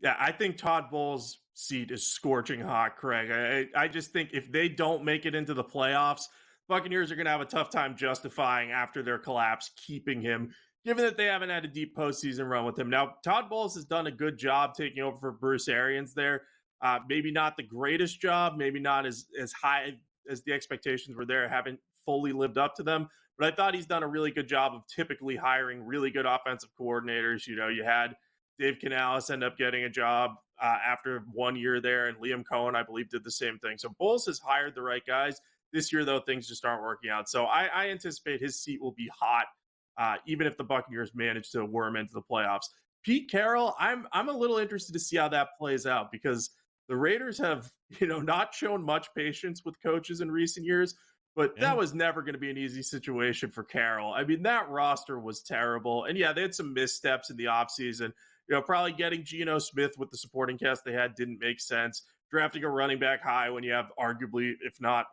Yeah, I think Todd Bowles seat is scorching hot, Craig. I just think if they don't make it into the playoffs, Buccaneers are going to have a tough time justifying after their collapse keeping him, given that they haven't had a deep postseason run with him. Now, Todd Bowles has done a good job taking over for Bruce Arians there. Maybe not the greatest job, maybe not as high as the expectations were there, haven't fully lived up to them. But I thought he's done a really good job of typically hiring really good offensive coordinators. You know, you had Dave Canales end up getting a job after 1 year there, and Liam Cohen, I believe, did the same thing. So Bowles has hired the right guys. This year, though, things just aren't working out. So I anticipate his seat will be hot, even if the Buccaneers manage to worm into the playoffs. Pete Carroll, I'm a little interested to see how that plays out, because the Raiders have, not shown much patience with coaches in recent years, but that was never going to be an easy situation for Carroll. I mean, that roster was terrible. And yeah, they had some missteps in the offseason. Probably getting Geno Smith with the supporting cast they had didn't make sense. Drafting a running back high when you have arguably, if not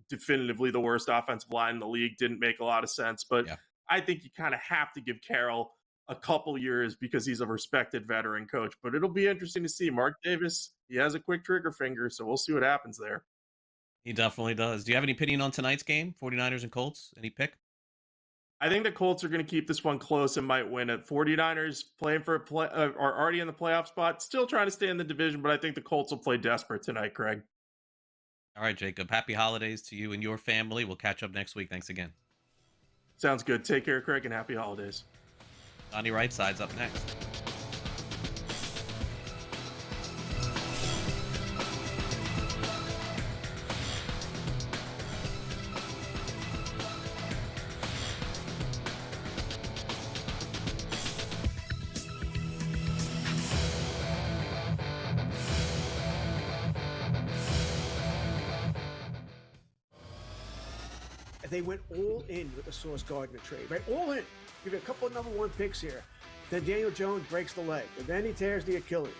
definitively, the worst offensive line in the league didn't make a lot of sense. But I think you kind of have to give Carroll a couple years because he's a respected veteran coach. But it'll be interesting to see. Mark Davis, he has a quick trigger finger, so we'll see what happens there. He definitely does. Do you have any opinion on tonight's game, 49ers and Colts? Any pick? I think the Colts are going to keep this one close and might win it. 49ers playing for are already in the playoff spot, still trying to stay in the division, but I think the Colts will play desperate tonight, Craig. All right, Jacob. Happy holidays to you and your family. We'll catch up next week. Thanks again. Sounds good. Take care, Craig, and happy holidays. Donnie Right-Side's up next. They went all in with the Sauce Gardner trade, right? All in. Give you a couple of number one picks here. Then Daniel Jones breaks the leg, and then he tears the Achilles.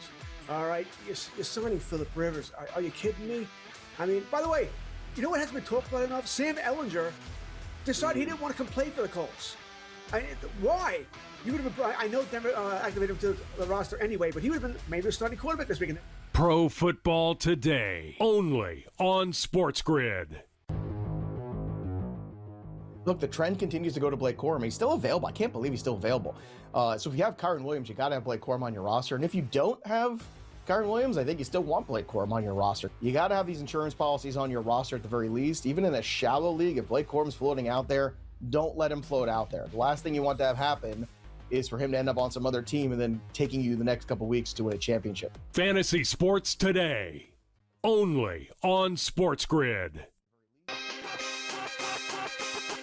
All right, you're signing Phillip Rivers. Are you kidding me? I mean, by the way, you know what hasn't been talked about enough? Sam Ellinger decided he didn't want to come play for the Colts. Why? You would have been. I know Denver activated him to the roster anyway, but he would have been maybe a starting quarterback this weekend. Pro Football Today, only on SportsGrid. Look, the trend continues to go to Blake Corum. He's still available. I can't believe he's still available. So if you have Kyren Williams, you got to have Blake Corum on your roster. And if you don't have Kyren Williams, I think you still want Blake Corum on your roster. You got to have these insurance policies on your roster at the very least. Even in a shallow league, if Blake Corum's floating out there, don't let him float out there. The last thing you want to have happen is for him to end up on some other team and then taking you the next couple weeks to win a championship. Fantasy Sports Today, only on SportsGrid.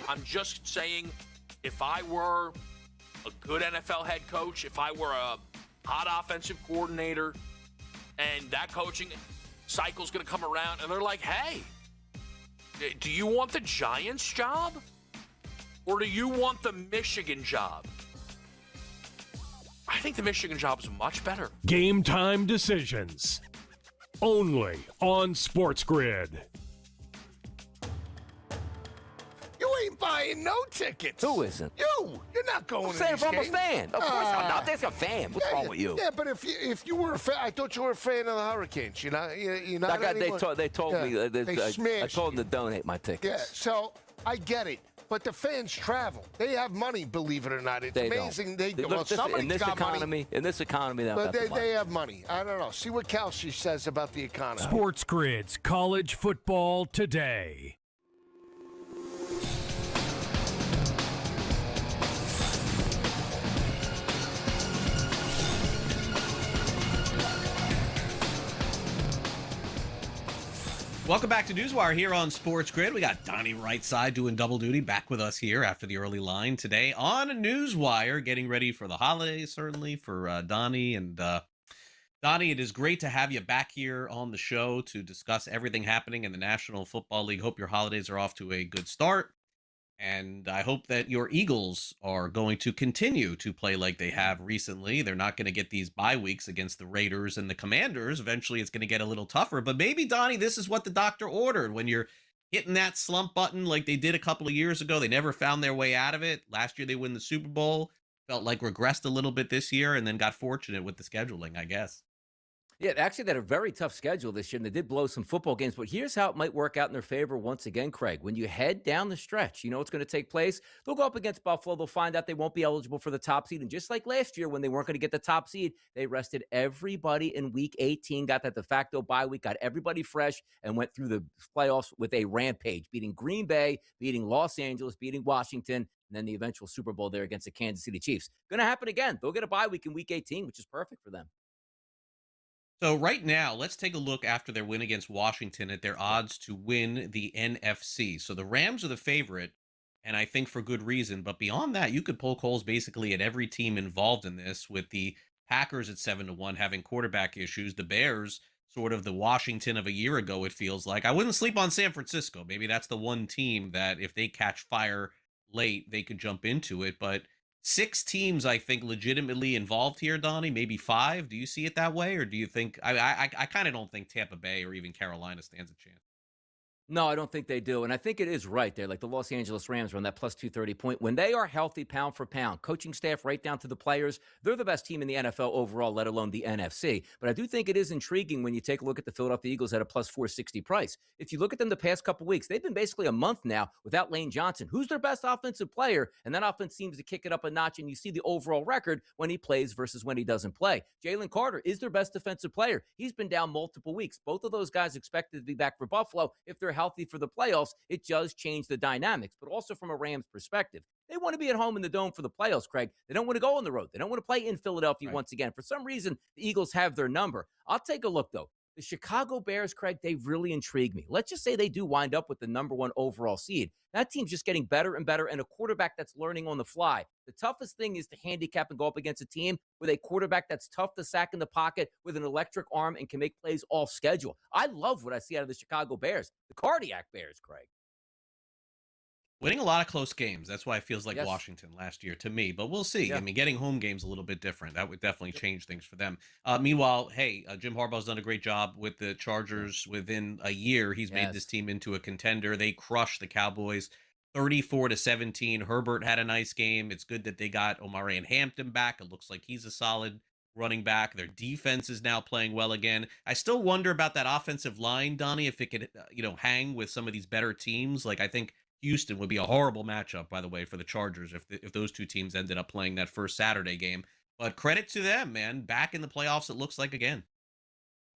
I'm just saying, if I were a good NFL head coach, if I were a hot offensive coordinator, and that coaching cycle's going to come around, and they're like, hey, do you want the Giants job? Or do you want the Michigan job? I think the Michigan job is much better. Game time decisions, only on SportsGrid. You ain't buying no tickets. Who isn't? You're not going I'm to saying these if I'm a games. fan. Of course I'm not. There's a fan. What's wrong with you? Yeah, but if you were a fan, I thought you were a fan of the Hurricanes. You're not anymore. They told me. I smashed told them to donate my tickets. Yeah, so I get it. But the fans travel. They have money, believe it or not. It's amazing. In this economy, but they have money. I don't know. See what Kelsey says about the economy. SportsGrid's College Football Today. Welcome back to NewsWire here on SportsGrid. We got Donnie Right-Side doing double duty back with us here after the early line today on NewsWire, getting ready for the holidays, certainly, for Donnie. And Donnie, it is great to have you back here on the show to discuss everything happening in the National Football League. Hope your holidays are off to a good start. And I hope that your Eagles are going to continue to play like they have recently. They're not going to get these bye weeks against the Raiders and the Commanders. Eventually, it's going to get a little tougher. But maybe, Donnie, this is what the doctor ordered. When you're hitting that slump button like they did a couple of years ago, they never found their way out of it. Last year, they win the Super Bowl. Felt like regressed a little bit this year and then got fortunate with the scheduling, I guess. Yeah, actually, they had a very tough schedule this year, and they did blow some football games. But here's how it might work out in their favor once again, Craig. When you head down the stretch, you know what's going to take place? They'll go up against Buffalo. They'll find out they won't be eligible for the top seed. And just like last year when they weren't going to get the top seed, they rested everybody in Week 18, got that de facto bye week, got everybody fresh, and went through the playoffs with a rampage, beating Green Bay, beating Los Angeles, beating Washington, and then the eventual Super Bowl there against the Kansas City Chiefs. Going to happen again. They'll get a bye week in Week 18, which is perfect for them. So right now, let's take a look after their win against Washington at their odds to win the NFC. So the Rams are the favorite, and I think for good reason. But beyond that, you could poke holes basically at every team involved in this, with the Packers at 7-1 having quarterback issues. The Bears, sort of the Washington of a year ago, it feels like. I wouldn't sleep on San Francisco. Maybe that's the one team that if they catch fire late, they could jump into it. But 6 teams, I think, legitimately involved here, Donnie. Maybe 5. Do you see it that way, or do you think? I kind of don't think Tampa Bay or even Carolina stands a chance. No, I don't think they do. And I think it is right there. Like the Los Angeles Rams are on that plus 230 point. When they are healthy pound for pound, coaching staff right down to the players, they're the best team in the NFL overall, let alone the NFC. But I do think it is intriguing when you take a look at the Philadelphia Eagles at a plus 460 price. If you look at them the past couple weeks, they've been basically a month now without Lane Johnson, who's their best offensive player. And that offense seems to kick it up a notch. And you see the overall record when he plays versus when he doesn't play. Jalen Carter is their best defensive player. He's been down multiple weeks. Both of those guys expected to be back for Buffalo. If they're healthy for the playoffs, it does change the dynamics. But also from a Rams perspective, they want to be at home in the Dome for the playoffs, Craig. They don't want to go on the road. They don't want to play in Philadelphia once again. For some reason, the Eagles have their number. I'll take a look, though. The Chicago Bears, Craig, they really intrigue me. Let's just say they do wind up with the number 1 overall seed. That team's just getting better and better, and a quarterback that's learning on the fly. The toughest thing is to handicap and go up against a team with a quarterback that's tough to sack in the pocket with an electric arm and can make plays off schedule. I love what I see out of the Chicago Bears, the cardiac Bears, Craig. Winning a lot of close games. That's why it feels like Washington last year to me. But we'll see. Yeah. I mean, getting home games a little bit different. That would definitely change things for them. Meanwhile, hey, Jim Harbaugh's done a great job with the Chargers. Within a year, he's made this team into a contender. They crushed the Cowboys 34-17. Herbert had a nice game. It's good that they got Omari and Hampton back. It looks like he's a solid running back. Their defense is now playing well again. I still wonder about that offensive line, Donnie, if it could, hang with some of these better teams. Like, I think Houston would be a horrible matchup, by the way, for the Chargers if those two teams ended up playing that first Saturday game. But credit to them, man. Back in the playoffs, it looks like again.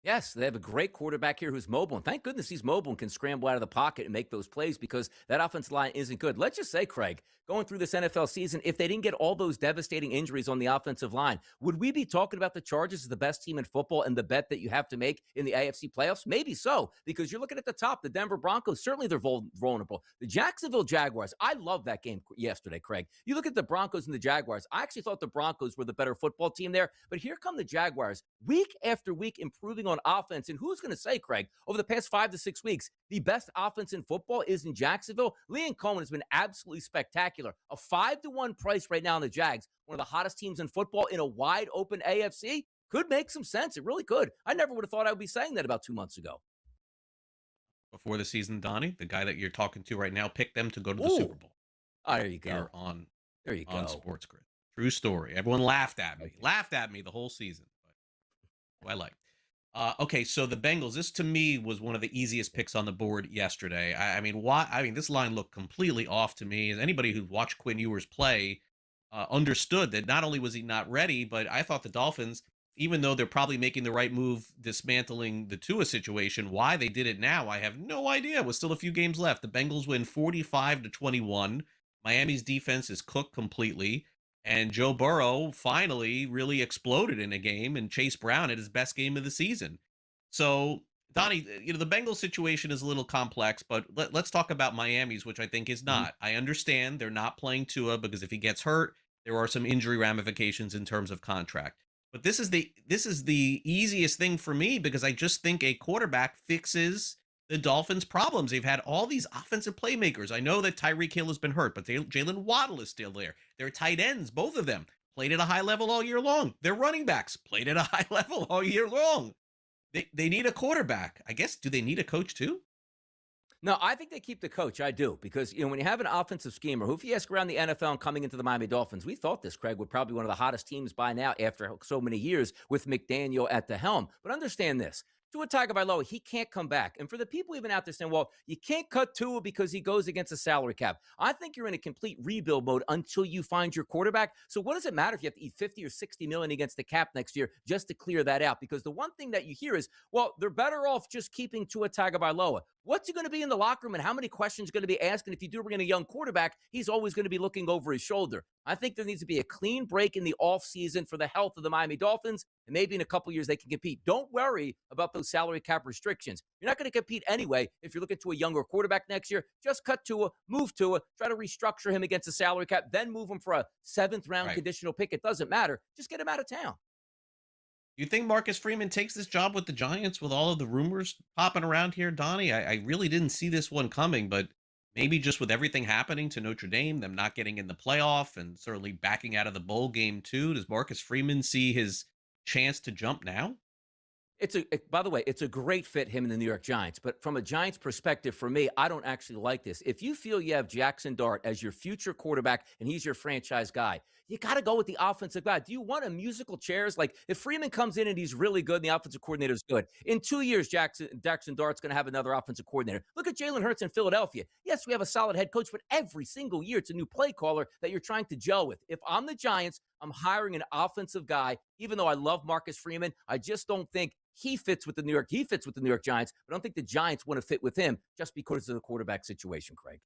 Yes, they have a great quarterback here who's mobile. And thank goodness he's mobile and can scramble out of the pocket and make those plays because that offensive line isn't good. Let's just say, Craig, going through this NFL season, if they didn't get all those devastating injuries on the offensive line, would we be talking about the Chargers as the best team in football and the bet that you have to make in the AFC playoffs? Maybe so, because you're looking at the top, the Denver Broncos, certainly they're vulnerable. The Jacksonville Jaguars, I love that game yesterday, Craig. You look at the Broncos and the Jaguars. I actually thought the Broncos were the better football team there, but here come the Jaguars, week after week improving on offense. And who's going to say, Craig, over the past 5 to 6 weeks, the best offense in football is in Jacksonville? Liam Cohen has been absolutely spectacular. A 5-1 price right now in the Jags, one of the hottest teams in football in a wide open AFC, could make some sense. It really could. I never would have thought I would be saying that about 2 months ago. Before the season, Donnie, the guy that you're talking to right now, picked them to go to the Super Bowl. Oh, there you go. They're there you go. On SportsGrid. True story. Everyone laughed at me. Okay. Laughed at me the whole season. But I liked. Okay, so the Bengals, this to me was one of the easiest picks on the board yesterday. I mean, this line looked completely off to me. As anybody who watched Quinn Ewers play understood that not only was he not ready, but I thought the Dolphins, even though they're probably making the right move dismantling the Tua situation, why they did it now, I have no idea. With still a few games left. The Bengals win 45-21. Miami's defense is cooked completely. And Joe Burrow finally really exploded in a game, and Chase Brown had his best game of the season. So, Donnie, the Bengals situation is a little complex, but let's talk about Miami's, which I think is not. I understand they're not playing Tua because if he gets hurt, there are some injury ramifications in terms of contract. But this is the easiest thing for me because I just think a quarterback fixes the Dolphins' problems. They've had all these offensive playmakers. I know that Tyreek Hill has been hurt, but Jalen Waddle is still there. Their tight ends, both of them, played at a high level all year long. Their running backs played at a high level all year long. They need a quarterback. I guess, do they need a coach too? No, I think they keep the coach. I do. Because, when you have an offensive schemer, who, if you ask around the NFL and coming into the Miami Dolphins, we thought this, Craig, would probably be one of the hottest teams by now after so many years with McDaniel at the helm. But understand this. Tua Tagovailoa, he can't come back. And for the people even out there saying, well, you can't cut Tua because he goes against a salary cap. I think you're in a complete rebuild mode until you find your quarterback. So what does it matter if you have to eat 50 or 60 million against the cap next year just to clear that out? Because the one thing that you hear is, well, they're better off just keeping Tua Tagovailoa. What's he going to be in the locker room and how many questions are going to be asked? And if you do bring in a young quarterback, he's always going to be looking over his shoulder. I think there needs to be a clean break in the offseason for the health of the Miami Dolphins, and maybe in a couple years they can compete. Don't worry about those salary cap restrictions. You're not going to compete anyway if you're looking to a younger quarterback next year. Just cut Tua, move Tua, try to restructure him against the salary cap, then move him for a 7th-round conditional pick. It doesn't matter. Just get him out of town. You think Marcus Freeman takes this job with the Giants with all of the rumors popping around here, Donnie? I really didn't see this one coming, but maybe just with everything happening to Notre Dame, them not getting in the playoff and certainly backing out of the bowl game too, does Marcus Freeman see his chance to jump now? By the way, it's a great fit, him and the New York Giants. But from a Giants perspective, for me, I don't actually like this. If you feel you have Jackson Dart as your future quarterback and he's your franchise guy, you got to go with the offensive guy. Do you want a musical chairs? Like, if Freeman comes in and he's really good and the offensive coordinator is good, in 2 years, Jackson Dart's going to have another offensive coordinator. Look at Jalen Hurts in Philadelphia. Yes, we have a solid head coach, but every single year it's a new play caller that you're trying to gel with. If I'm the Giants, I'm hiring an offensive guy. Even though I love Marcus Freeman, I just don't think he fits with the New York Giants, but I don't think the Giants want to fit with him just because of the quarterback situation, Craig.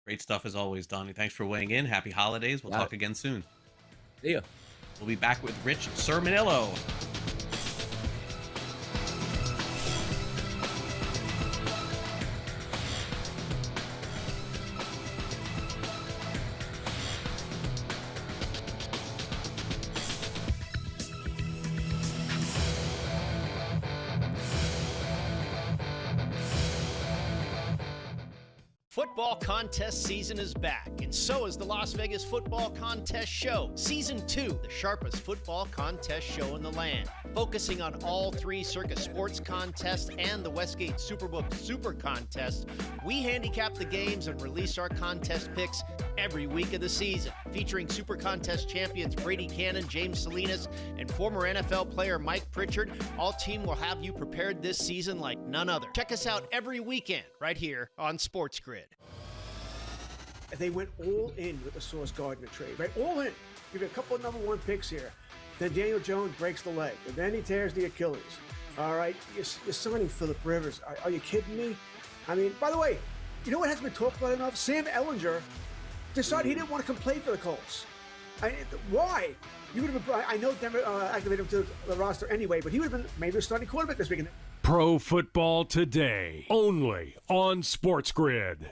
Great stuff as always, Donnie. Thanks for weighing in. Happy holidays. We'll talk again soon. See ya. We'll be back with Rich Sermonillo. Football contest season is back, and so is the Las Vegas Football Contest Show. Season 2, the sharpest football contest show in the land. Focusing on all 3 Circus Sports contests and the Westgate Superbook Super Contest, we handicap the games and release our contest picks every week of the season. Featuring Super Contest champions Brady Cannon, James Salinas, and former NFL player Mike Pritchard, all team will have you prepared this season like none other. Check us out every weekend right here on SportsGrid. They went all in with the Sauce Gardner trade, right? All in. Give you a couple of number 1 picks here. Then Daniel Jones breaks the leg, and then he tears the Achilles. All right, you're signing Phillip Rivers. Are you kidding me? I mean, by the way, you know what hasn't been talked about enough? Sam Ehlinger decided he didn't want to come play for the Colts. Why? You would have been. I know Denver activated him to the roster anyway, but he would have been maybe a starting quarterback this weekend. Pro Football Today, only on SportsGrid.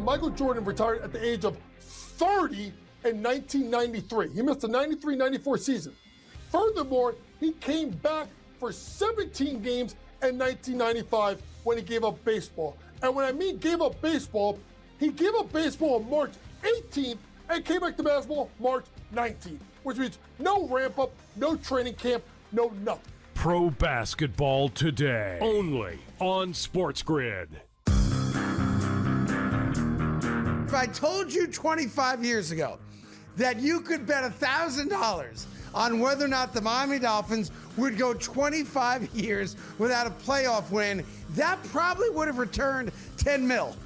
Michael Jordan retired at the age of 30 in 1993. He missed the 93-94 season. Furthermore, he came back for 17 games in 1995 when he gave up baseball. And when I mean gave up baseball, he gave up baseball on March 18th and came back to basketball March 19th, which means no ramp up, no training camp, no nothing. Pro Basketball Today, only on SportsGrid. If I told you 25 years ago that you could bet $1,000 on whether or not the Miami Dolphins would go 25 years without a playoff win, that probably would have returned 10 mil,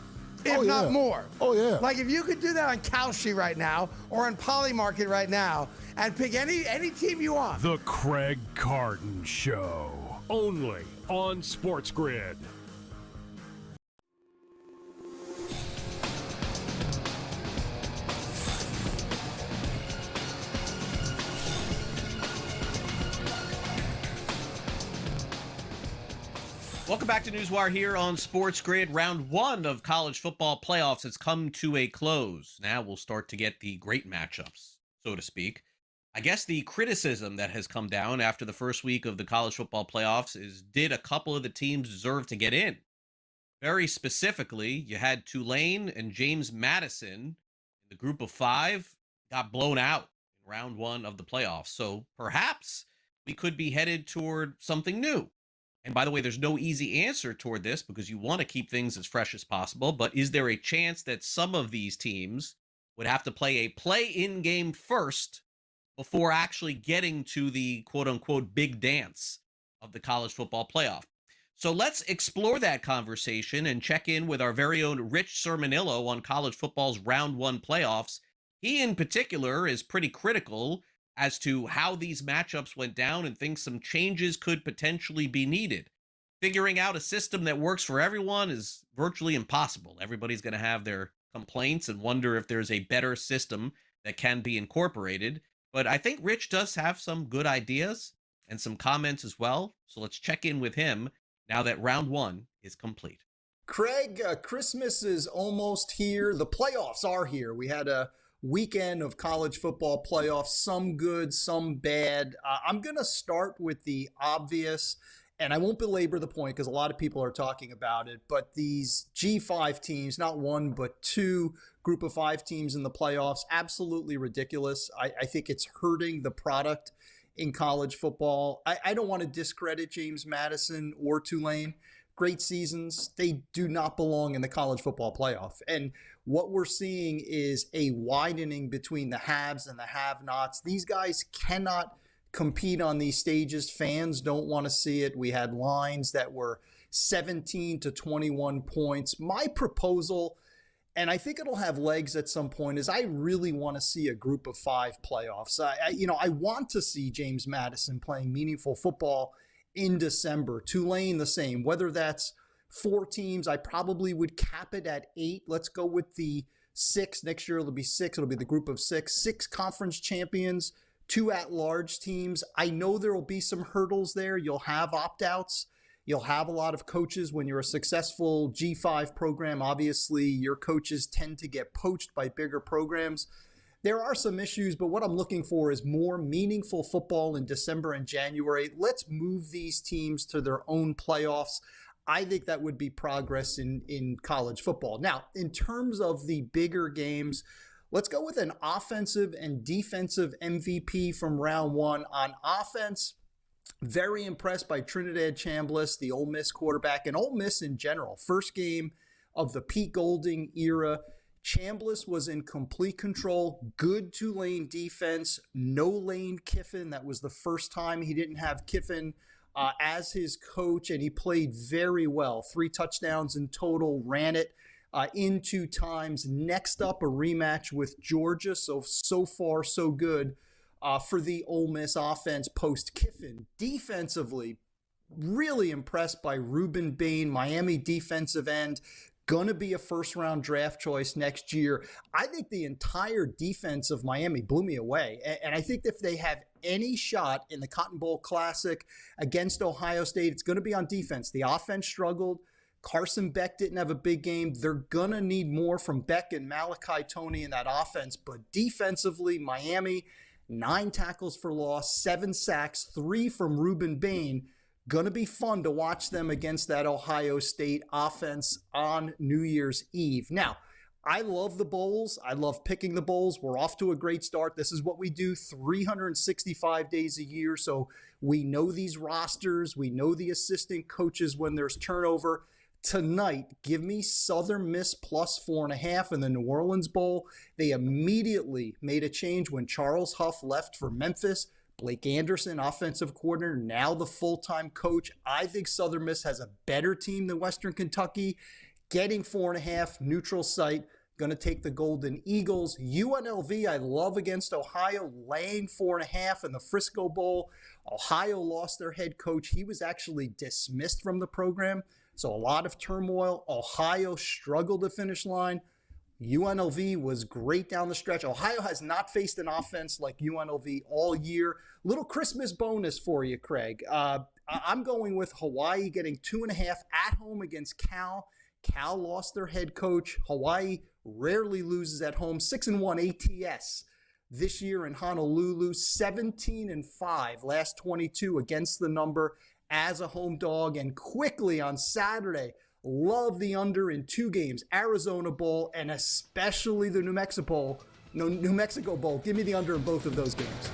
if not more. Oh, yeah. Like if you could do that on Kalshi right now or on Polymarket right now and pick any team you want. The Craig Carton Show, only on SportsGrid. Welcome back to NewsWire here on SportsGrid. Round 1 of college football playoffs has come to a close. Now we'll start to get the great matchups, so to speak. I guess the criticism that has come down after the first week of the college football playoffs is, did a couple of the teams deserve to get in? Very specifically, you had Tulane and James Madison, the group of 5, got blown out in round 1 of the playoffs. So perhaps we could be headed toward something new And by the way, there's no easy answer toward this because you want to keep things as fresh as possible. But is there a chance that some of these teams would have to play a play-in game first before actually getting to the quote-unquote big dance of the college football playoff? So let's explore that conversation and check in with our very own Rich Sermonillo on college football's Round 1 playoffs. He, in particular, is pretty critical as to how these matchups went down and thinks some changes could potentially be needed. Figuring out a system that works for everyone is virtually impossible. Everybody's going to have their complaints and wonder if there's a better system that can be incorporated. But I think Rich does have some good ideas and some comments as well. So let's check in with him now that Round 1 is complete. Craig, Christmas is almost here. The playoffs are here. We had a weekend of college football playoffs, some good, some bad. I'm going to start with the obvious, and I won't belabor the point because a lot of people are talking about it, but these G5 teams, not one, but two group of 5 teams in the playoffs, absolutely ridiculous. I think it's hurting the product in college football. I don't want to discredit James Madison or Tulane. Great seasons. They do not belong in the college football playoff. And what we're seeing is a widening between the haves and the have-nots. These guys cannot compete on these stages. Fans don't want to see it. We had lines that were 17 to 21 points. My proposal, and I think it'll have legs at some point, is I really want to see a group of 5 playoffs. I want to see James Madison playing meaningful football in December. Tulane the same. Whether that's 4 teams, I probably would cap it at 8. Let's go with the 6. Next year it'll be 6. It'll be the group of 6. 6 conference champions, 2 at-large teams. I know there will be some hurdles there. You'll have opt-outs. You'll have a lot of coaches. When you're a successful G5 program, obviously your coaches tend to get poached by bigger programs. There are some issues, but what I'm looking for is more meaningful football in December and January. Let's move these teams to their own playoffs. I think that would be progress in college football. Now, in terms of the bigger games, let's go with an offensive and defensive MVP from round 1. On offense, very impressed by Trinidad Chambliss, the Ole Miss quarterback, and Ole Miss in general. First game of the Pete Golding era. Chambliss was in complete control. Good Tulane defense. No Lane Kiffin. That was the first time he didn't have Kiffin as his coach, and he played very well. 3 touchdowns in total. Ran it in 2 times. Next up, a rematch with Georgia. So far, so good for the Ole Miss offense post-Kiffin. Defensively, really impressed by Ruben Bain, Miami defensive end. Going to be a first-round draft choice next year. I think the entire defense of Miami blew me away. And I think if they have any shot in the Cotton Bowl Classic against Ohio State, it's going to be on defense. The offense struggled. Carson Beck didn't have a big game. They're going to need more from Beck and Malachi Toney in that offense. But defensively, Miami, 9 tackles for loss, 7 sacks, 3 from Ruben Bain. Going to be fun to watch them against that Ohio State offense on New Year's Eve. Now, I love the bowls. I love picking the bowls. We're off to a great start. This is what we do 365 days a year. So we know these rosters. We know the assistant coaches when there's turnover. Tonight, give me Southern Miss plus 4.5 in the New Orleans Bowl. They immediately made a change when Charles Huff left for Memphis. Blake Anderson, offensive coordinator, now the full-time coach. I think Southern Miss has a better team than Western Kentucky. Getting 4.5, neutral site, going to take the Golden Eagles. UNLV, I love against Ohio, laying 4.5 in the Frisco Bowl. Ohio lost their head coach. He was actually dismissed from the program, so a lot of turmoil. Ohio struggled to finish line. UNLV was great down the stretch. Ohio has not faced an offense like UNLV all year. Little Christmas bonus for you, Craig. I'm going with Hawaii getting 2.5 at home against Cal. Cal lost their head coach. Hawaii rarely loses at home. 6-1 ATS this year in Honolulu. 17-5 last 22 against the number as a home dog. And quickly on Saturday, love the under in 2 games, Arizona Bowl and especially the New Mexico Bowl. Give me the under in both of those games.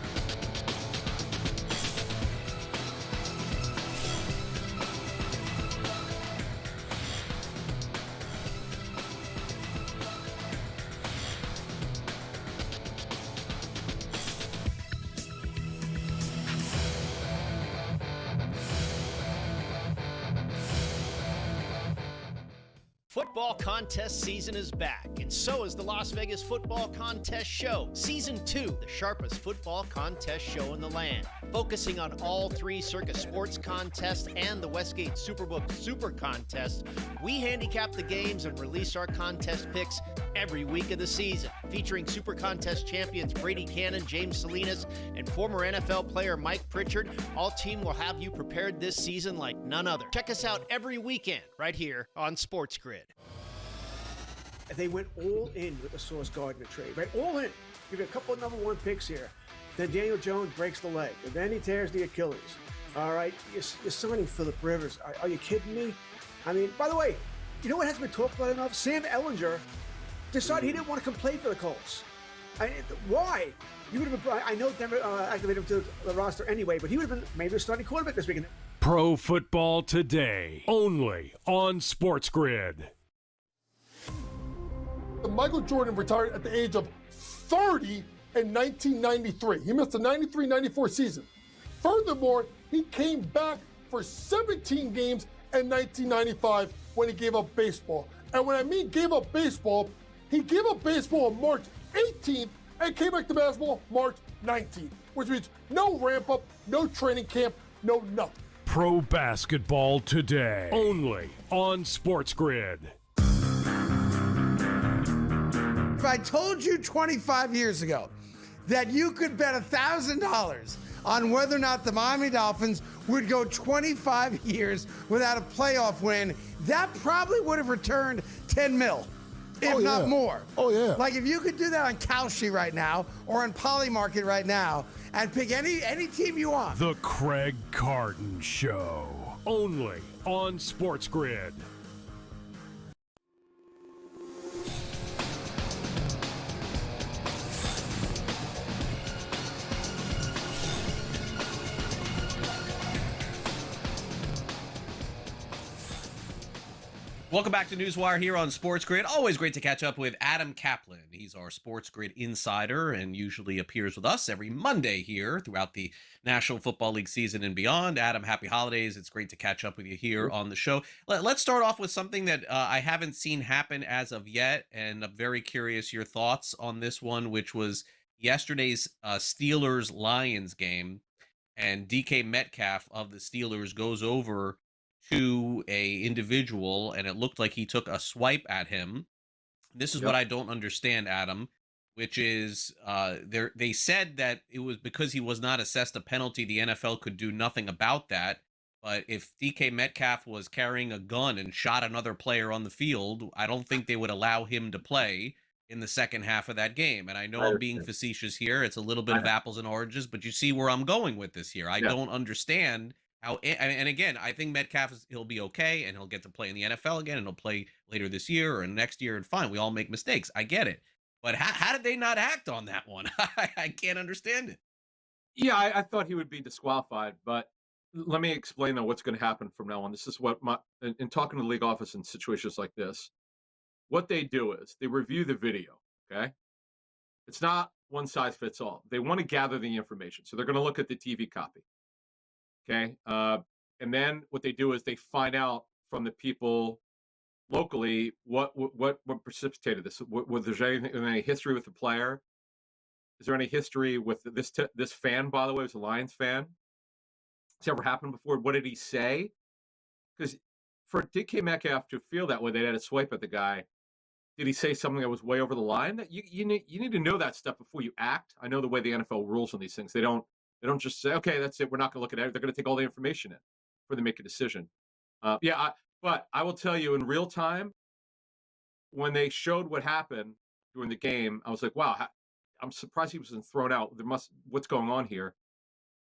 Football contest season is back, and so is the Las Vegas Football Contest Show. Season 2, the sharpest football contest show in the land. Focusing on all three Circus Sports contests and the Westgate Superbook Super Contest, we handicap the games and release our contest picks every week of the season. Featuring Super Contest champions Brady Cannon, James Salinas, and former NFL player Mike Pritchard, all team will have you prepared this season like none other. Check us out every weekend right here on SportsGrid. They went all in with the Sauce Gardner trade, right? All in. Give you a couple of number one picks here. Then Daniel Jones breaks the leg, and then he tears the Achilles. All right, you're signing Phillip Rivers. Are you kidding me? I mean, by the way, you know what hasn't been talked about enough? Sam Ellinger decided he didn't want to come play for the Colts. Why? You would have been. I know Denver activated him to the roster anyway, but he would have been maybe the starting quarterback this weekend. Pro Football Today, only on SportsGrid. Michael Jordan retired at the age of 30 in 1993. He missed the 93-94 season. Furthermore, he came back for 17 games in 1995 when he gave up baseball. And when I mean gave up baseball, he gave up baseball on March 18th and came back to basketball March 19th, which means no ramp up, no training camp, no nothing. Pro Basketball Today, only on SportsGrid. If I told you 25 years ago that you could bet $1,000 on whether or not the Miami Dolphins would go 25 years without a playoff win, that probably would have returned 10 mil, if not more. Oh, yeah. Like if you could do that on Kalshi right now or on Polymarket right now and pick any team you want. The Craig Carton Show, only on SportsGrid. Welcome back to NewsWire here on SportsGrid. Always great to catch up with Adam Kaplan. He's our SportsGrid insider and usually appears with us every Monday here throughout the National Football League season and beyond. Adam, happy holidays. It's great to catch up with you here on the show. Let's start off with something that I haven't seen happen as of yet, and I'm very curious your thoughts on this one, which was yesterday's Steelers-Lions game, and DK Metcalf of the Steelers goes over to a individual, and it looked like he took a swipe at him. This is what I don't understand, Adam, which is they said that it was because he was not assessed a penalty, the NFL could do nothing about that. But if DK Metcalf was carrying a gun and shot another player on the field, I don't think they would allow him to play in the second half of that game. And I know I'm being facetious here. It's a little bit of apples and oranges, but you see where I'm going with this here. I don't understand how, and again, I think Metcalf, he'll be okay, and he'll get to play in the NFL again, and he'll play later this year or next year, and fine, we all make mistakes. I get it. But how did they not act on that one? I can't understand it. Yeah, I thought he would be disqualified, but let me explain, though, what's going to happen from now on. This is what in talking to the league office in situations like this, what they do is they review the video, okay? It's not one size fits all. They want to gather the information, so they're going to look at the TV copy. Okay. And then what they do is they find out from the people locally what precipitated this. Was there any history with the player? Is there any history with this fan, by the way, was a Lions fan? It's ever happened before? What did he say? Because for DK Metcalf to feel that way, they had a swipe at the guy. Did he say something that was way over the line? That you need to know that stuff before you act. I know the way the NFL rules on these things. They don't just say, okay, that's it, we're not going to look at it. They're going to take all the information in before they make a decision. But I will tell you, in real time, when they showed what happened during the game, I was like, wow, I'm surprised he wasn't thrown out. What's going on here?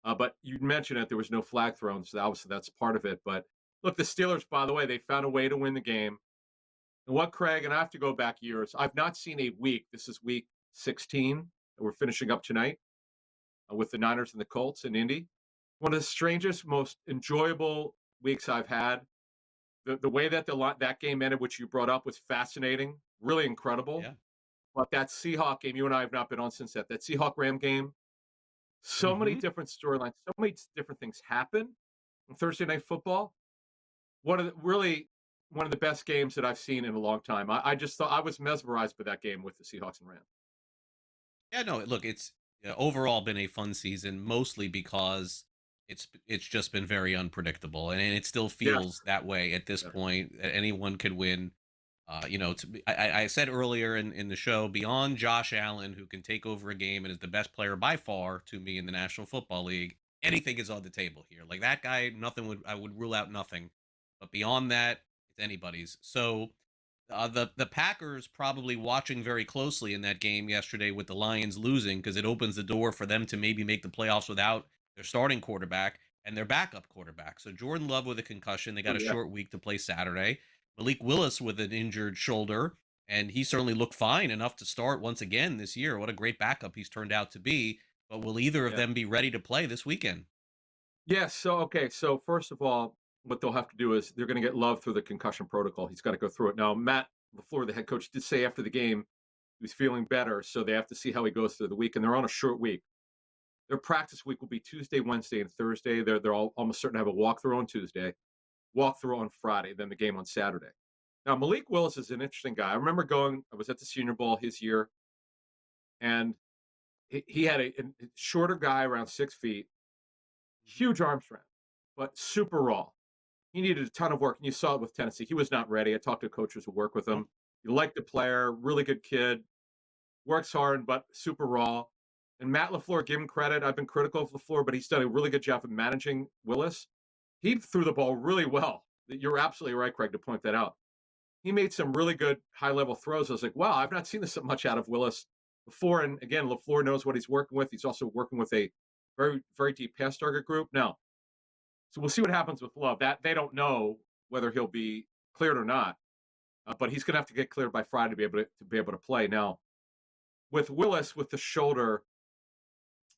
But you mentioned it, there was no flag thrown, so obviously that's part of it. But look, the Steelers, by the way, they found a way to win the game. And what, Craig, and I have to go back years, I've not seen a week, this is week 16, and we're finishing up tonight, with the Niners and the Colts in Indy. One of the strangest, most enjoyable weeks I've had. The way that that game ended, which you brought up, was fascinating, really incredible. Yeah. But that Seahawk game, you and I have not been on since that Seahawk-Ram game, so many different storylines, so many different things happen on Thursday Night Football. One of the really one of the best games that I've seen in a long time. I just thought I was mesmerized by that game with the Seahawks and Rams. Yeah, no, look, it's overall been a fun season, mostly because it's just been very unpredictable, and it still feels that way at this point. That anyone could win. I said earlier in the show, beyond Josh Allen, who can take over a game and is the best player by far to me in the National Football League, anything is on the table here. Like that guy, I would rule out nothing. But beyond that, it's anybody's. So the Packers probably watching very closely in that game yesterday with the Lions losing, because it opens the door for them to maybe make the playoffs without their starting quarterback and their backup quarterback. So Jordan Love with a concussion, they got a short week to play Saturday. Malik Willis with an injured shoulder, and he certainly looked fine enough to start once again this year. What a great backup he's turned out to be. But will either of them be ready to play this weekend? Yes. So first of all, what they'll have to do is they're going to get Love through the concussion protocol. He's got to go through it. Now, Matt LaFleur, the head coach, did say after the game he was feeling better, so they have to see how he goes through the week, and they're on a short week. Their practice week will be Tuesday, Wednesday, and Thursday. They're all almost certain to have a walkthrough on Tuesday, walkthrough on Friday, then the game on Saturday. Now, Malik Willis is an interesting guy. I remember I was at the Senior Bowl his year, and he had a shorter guy around 6 feet, huge arm strength, but super raw. He needed a ton of work, and you saw it with Tennessee. He was not ready. I talked to coaches who work with him. You like the player, really good kid, works hard, but super raw. And Matt LaFleur, give him credit. I've been critical of LaFleur, but he's done a really good job of managing Willis. He threw the ball really well. You're absolutely right, Craig, to point that out. He made some really good high-level throws. I was like, wow, I've not seen this much out of Willis before. And again, LaFleur knows what he's working with. He's also working with a very, very deep pass target group. Now, so we'll see what happens with Love. That they don't know whether he'll be cleared or not, but he's going to have to get cleared by Friday to be able to play. Now, with Willis with the shoulder,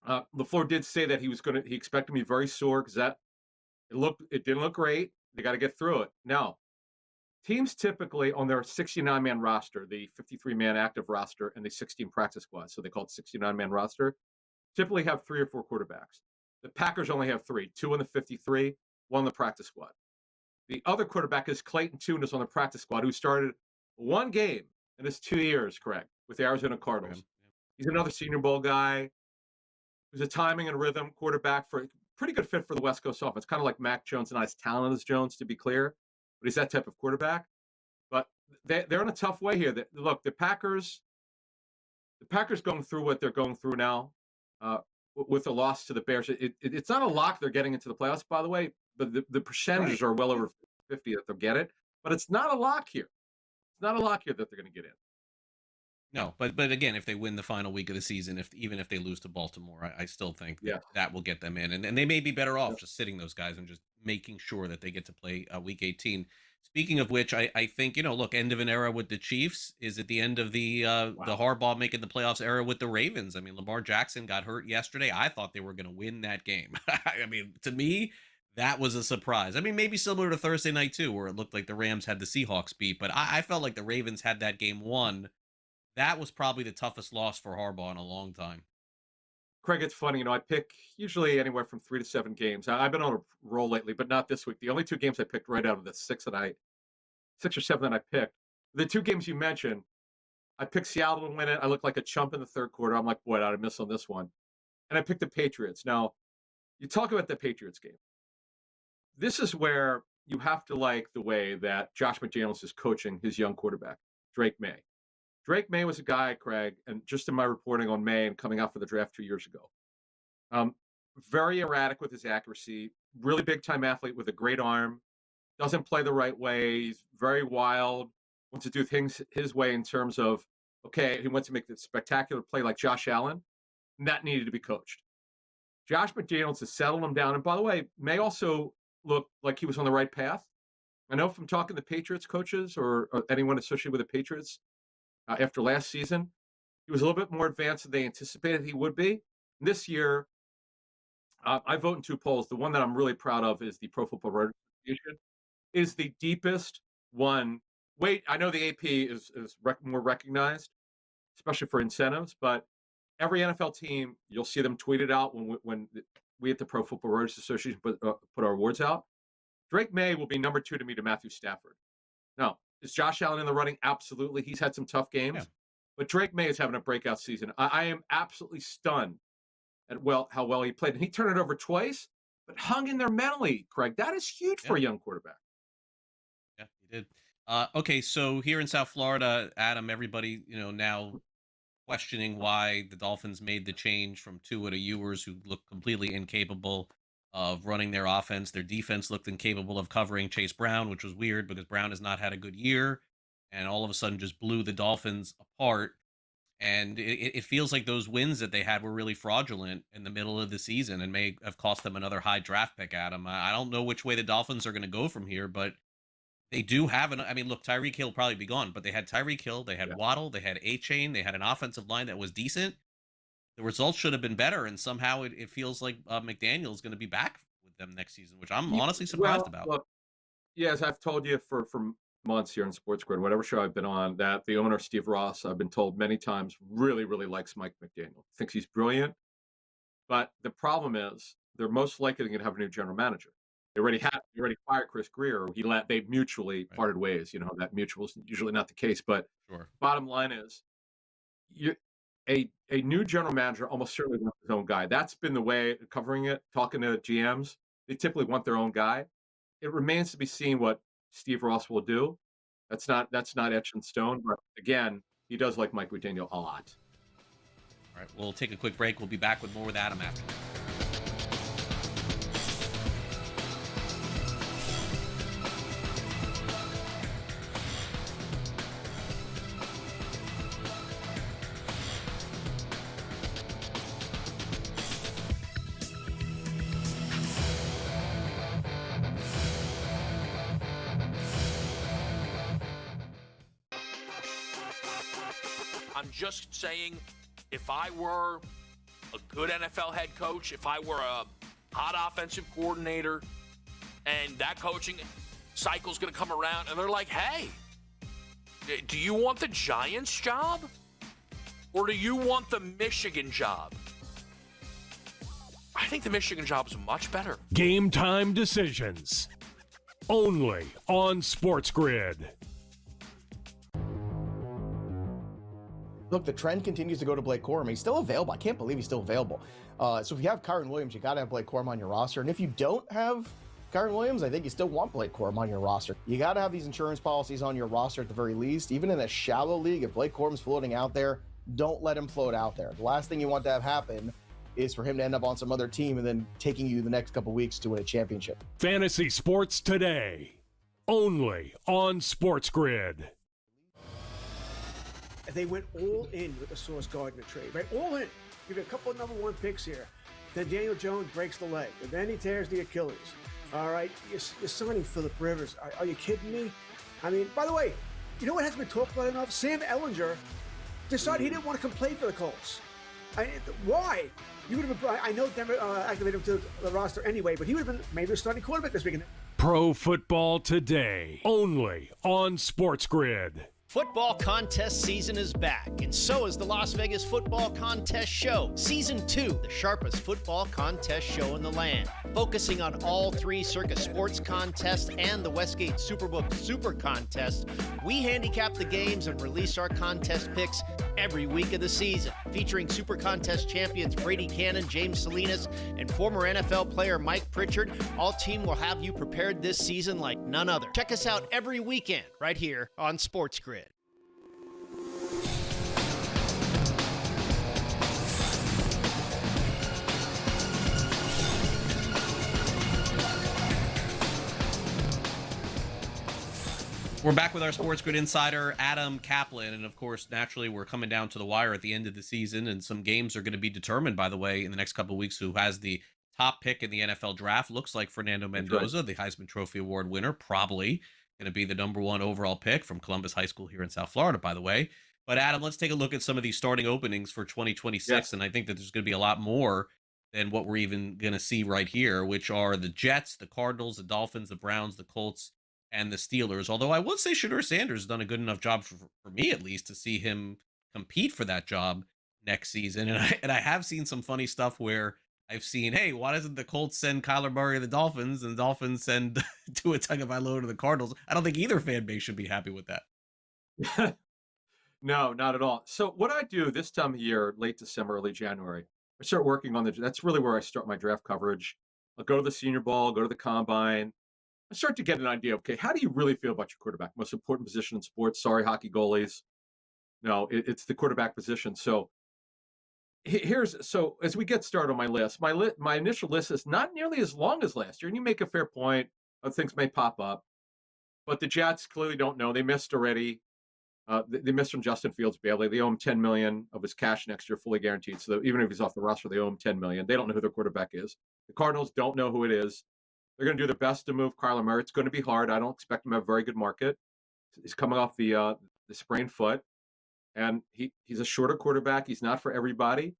LaFleur did say that he expected to be very sore because it didn't look great. They got to get through it. Now, teams typically on their 69-man roster, the 53-man active roster, and the 16 practice squads, so they call it 69-man roster, typically have 3 or 4 quarterbacks. The Packers only have 3, 2 on the 53, 1 on the practice squad. The other quarterback is Clayton Tune, is on the practice squad, who started 1 game in his 2 years, Craig, with the Arizona Cardinals. He's another Senior Bowl guy who's a timing and rhythm quarterback for a pretty good fit for the West Coast offense, kind of like Mac Jones, not as talented as Jones, to be clear, but he's that type of quarterback. But they're in a tough way here. Look, the Packers going through what they're going through now, with a loss to the Bears. It's not a lock they're getting into the playoffs, by the way, but the percentages are well over 50 that they'll get it. But it's not a lock here. It's not a lock here that they're going to get in. No, but again, if they win the final week of the season, even if they lose to Baltimore, I still think that will get them in. And they may be better off just sitting those guys and just making sure that they get to play week 18. Speaking of which, I think, look, end of an era with the Chiefs is at the end of the Harbaugh making the playoffs era with the Ravens. I mean, Lamar Jackson got hurt yesterday. I thought they were going to win that game. I mean, to me, that was a surprise. I mean, maybe similar to Thursday night, too, where it looked like the Rams had the Seahawks beat. But I felt like the Ravens had that game won. That was probably the toughest loss for Harbaugh in a long time. Craig, it's funny. I pick usually anywhere from 3 to 7 games. I've been on a roll lately, but not this week. The only 2 games I picked right out of the 6 or 7 that I picked, the 2 games you mentioned, I picked Seattle to win it. I looked like a chump in the third quarter. I'm like, boy, I'd miss on this one. And I picked the Patriots. Now, you talk about the Patriots game. This is where you have to like the way that Josh McDaniels is coaching his young quarterback, Drake May. Drake May was a guy, Craig, and just in my reporting on May and coming out for the draft 2 years ago, very erratic with his accuracy, really big-time athlete with a great arm, doesn't play the right way, he's very wild, wants to do things his way in terms of, okay, he wants to make this spectacular play like Josh Allen, and that needed to be coached. Josh McDaniels has settled him down, and by the way, May also looked like he was on the right path. I know from talking to Patriots coaches or anyone associated with the Patriots, after last season, he was a little bit more advanced than they anticipated he would be. This year, I vote in 2 polls. The one that I'm really proud of is the Pro Football Writers Association. Is the deepest one. Wait, I know the AP is more recognized, especially for incentives, but every NFL team, you'll see them tweet it out when we at the Pro Football Writers Association put our awards out. Drake May will be number 2 to me to Matthew Stafford. No. Is Josh Allen in the running? Absolutely. He's had some tough games. Yeah. But Drake May is having a breakout season. I am absolutely stunned at how well he played. And he turned it over twice, but hung in there mentally, Craig. That is huge for a young quarterback. Yeah, he did. Okay, so here in South Florida, Adam, everybody, now questioning why the Dolphins made the change from Tua to Ewers, who looked completely incapable of running their offense. Their defense looked incapable of covering Chase Brown, which was weird because Brown has not had a good year, and all of a sudden just blew the Dolphins apart. And it feels like those wins that they had were really fraudulent in the middle of the season and may have cost them another high draft pick, Adam. I don't know which way the Dolphins are going to go from here, but they do have look, Tyreek Hill will probably be gone, but they had Tyreek Hill, they had Waddle, they had A-Chain, they had an offensive line that was decent. The results should have been better, and somehow it feels like McDaniel is going to be back with them next season, which I'm honestly surprised about. Look, as I've told you for months here in SportsGrid, whatever show I've been on, that the owner, Steve Ross, I've been told many times, really, really likes Mike McDaniel. Thinks he's brilliant. But the problem is they're most likely going to have a new general manager. They already fired Chris Greer. They mutually parted ways. That mutual is usually not the case. But bottom line is, a new general manager almost certainly wants his own guy. That's been the way covering it, talking to GMs. They typically want their own guy. It remains to be seen what Steve Ross will do. That's not etched in stone. But again, he does like Mike McDaniel a lot. All right, we'll take a quick break. We'll be back with more with Adam after. I'm just saying, if I were a good NFL head coach, if I were a hot offensive coordinator, and that coaching cycle's going to come around, and they're like, hey, do you want the Giants job? Or do you want the Michigan job? I think the Michigan job is much better. Game time decisions. Only on SportsGrid. Look, the trend continues to go to Blake Corum. He's still available. I can't believe he's still available. So if you have Kyren Williams, you got to have Blake Corum on your roster. And if you don't have Kyren Williams, I think you still want Blake Corum on your roster. You got to have these insurance policies on your roster at the very least. Even in a shallow league, if Blake Corum's floating out there, don't let him float out there. The last thing you want to have happen is for him to end up on some other team and then taking you the next couple weeks to win a championship. Fantasy Sports Today. Only on SportsGrid. They went all in with the Sauce Gardner trade, right? All in. Give you a couple of number one picks here. Then Daniel Jones breaks the leg, and then he tears the Achilles. All right, you're signing Phillip Rivers. Are you kidding me? I mean, by the way, you know what hasn't been talked about enough? Sam Ehlinger decided he didn't want to come play for the Colts. Why? You would have been. I know Denver activated him to the roster anyway, but he would have been maybe a starting quarterback this weekend. Pro Football Today. Only on SportsGrid. Football contest season is back, and so is the Las Vegas Football Contest Show. Season 2, the sharpest football contest show in the land. Focusing on all 3 Circus Sports contests and the Westgate Superbook Super Contest, we handicap the games and release our contest picks every week of the season. Featuring Super Contest champions Brady Cannon, James Salinas, and former NFL player Mike Pritchard, all team will have you prepared this season like none other. Check us out every weekend right here on SportsGrid. We're back with our SportsGrid insider, Adam Kaplan. And of course, naturally, we're coming down to the wire at the end of the season. And some games are going to be determined, by the way, in the next couple of weeks, who has the top pick in the NFL draft. Looks like Fernando Mendoza, the Heisman Trophy Award winner, probably going to be the number 1 overall pick from Columbus High School here in South Florida, by the way. But Adam, let's take a look at some of these starting openings for 2026. Yes. And I think that there's going to be a lot more than what we're even going to see right here, which are the Jets, the Cardinals, the Dolphins, the Browns, the Colts, and the Steelers. Although I would say Shedeur Sanders has done a good enough job for me, at least, to see him compete for that job next season. And I have seen some funny stuff where I've seen, hey, why doesn't the Colts send Kyler Murray to the Dolphins and the Dolphins send Tua Tagovailoa to the Cardinals? I don't think either fan base should be happy with that. No, not at all. So what I do this time of year, late December, early January, I start working on that's really where I start my draft coverage. I'll go to the Senior Bowl, go to the Combine. I start to get an idea, okay, how do you really feel about your quarterback? Most important position in sports. Sorry, hockey goalies. No, it's the quarterback position. So so as we get started on my list, my initial list is not nearly as long as last year. And you make a fair point. Other things may pop up. But the Jets clearly don't know. They missed already. They missed from Justin Fields Bailey. They owe him $10 million of his cash next year, fully guaranteed. So even if he's off the roster, they owe him $10 million. They don't know who their quarterback is. The Cardinals don't know who it is. They're going to do their best to move Kyler Murray. It's going to be hard. I don't expect him to have a very good market. He's coming off the sprained foot, and he's a shorter quarterback. He's not for everybody,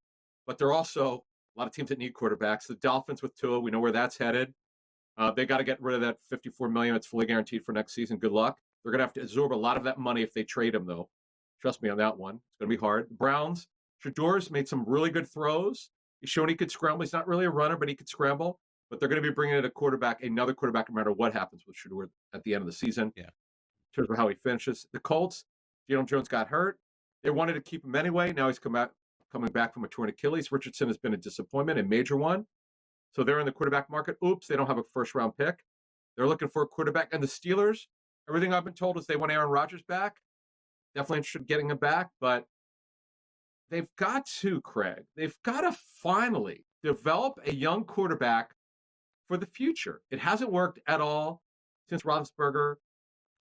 but there are also a lot of teams that need quarterbacks. The Dolphins with Tua, we know where that's headed. They got to get rid of that $54 million. It's fully guaranteed for next season. Good luck. They're going to have to absorb a lot of that money if they trade him, though. Trust me on that one. It's going to be hard. The Browns, Shadour's made some really good throws. He's shown he could scramble. He's not really a runner, but he could scramble. But they're going to be bringing in another quarterback, no matter what happens with Shadour at the end of the season. Yeah. In terms of how he finishes. The Colts, Daniel Jones got hurt. They wanted to keep him anyway. Now he's coming back from a torn Achilles. Richardson has been a disappointment, a major one. So they're in the quarterback market. Oops, they don't have a first-round pick. They're looking for a quarterback. And the Steelers, everything I've been told is they want Aaron Rodgers back. Definitely interested in getting him back. But they've got to, Craig, they've got to finally develop a young quarterback for the future. It hasn't worked at all since Roethlisberger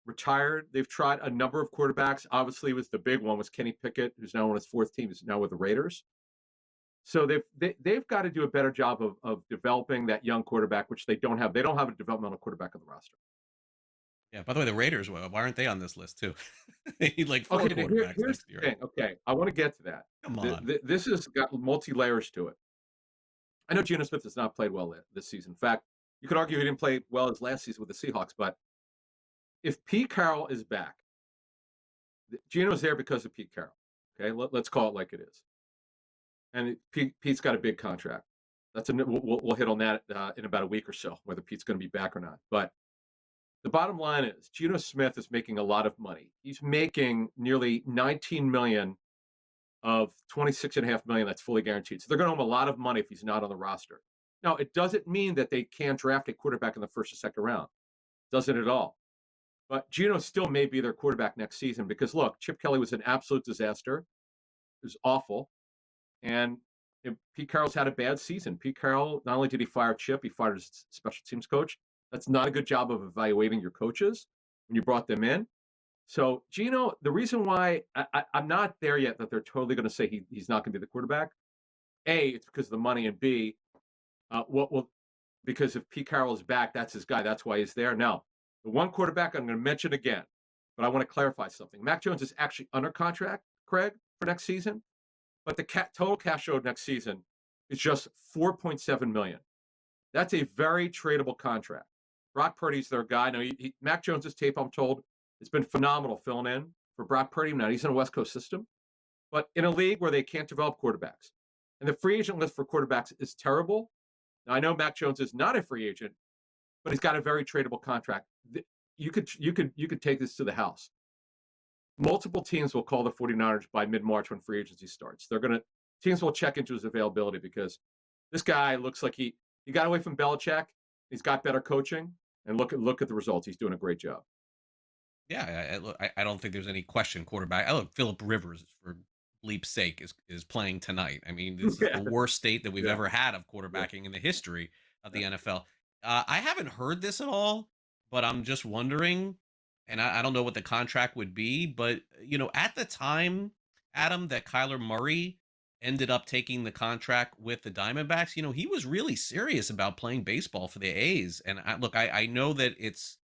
retired. They've tried a number of quarterbacks. Obviously, the big one was Kenny Pickett, who's now on his fourth team. He's now with the Raiders. So they've got to do a better job of developing that young quarterback, which they don't have. They don't have a developmental quarterback on the roster. Yeah. By the way, the Raiders, why aren't they on this list too? They need like 4 quarterbacks Here's next the year. thing. Okay, I want to get to that. Come on. This has got multi layers to it. I know Geno Smith has not played well this season. In fact, you could argue he didn't play well as last season with the Seahawks. But if Pete Carroll is back, Geno's there because of Pete Carroll. Okay, let's call it like it is. And Pete's got a big contract. We'll hit on that in about a week or so, whether Pete's going to be back or not. But the bottom line is, Geno Smith is making a lot of money. He's making nearly $19 million of $26.5 million that's fully guaranteed. So they're going to owe him a lot of money if he's not on the roster. Now, it doesn't mean that they can't draft a quarterback in the first or second round. Doesn't at all. But Geno still may be their quarterback next season because, look, Chip Kelly was an absolute disaster. It was awful. And Pete Carroll's had a bad season. Pete Carroll, not only did he fire Chip, he fired his special teams coach. That's not a good job of evaluating your coaches when you brought them in. So, Geno, the reason why I'm not there yet that they're totally going to say he's not going to be the quarterback, A, it's because of the money, and B, because if Pete Carroll is back, that's his guy. That's why he's there. Now, the one quarterback I'm going to mention again, but I want to clarify something. Mac Jones is actually under contract, Craig, for next season, but the total cash owed next season is just $4.7 million. That's a very tradable contract. Brock Purdy's their guy. Now, Mac Jones's tape, I'm told, it's been phenomenal filling in for Brock Purdy. Now, he's in a West Coast system, but in a league where they can't develop quarterbacks. And the free agent list for quarterbacks is terrible. Now, I know Mac Jones is not a free agent, but he's got a very tradable contract. You could take this to the house. Multiple teams will call the 49ers by mid-March when free agency starts. Teams will check into his availability because this guy looks like he got away from Belichick. He's got better coaching, and look at the results. He's doing a great job. Yeah, I don't think there's any question. Quarterback. Phillip Rivers, for bleep's sake, is playing tonight. I mean, this is the worst state that we've ever had of quarterbacking in the history of the NFL. I haven't heard this at all, but I'm just wondering, and I don't know what the contract would be, but at the time, Adam, that Kyler Murray ended up taking the contract with the Diamondbacks, he was really serious about playing baseball for the A's. And I know that it's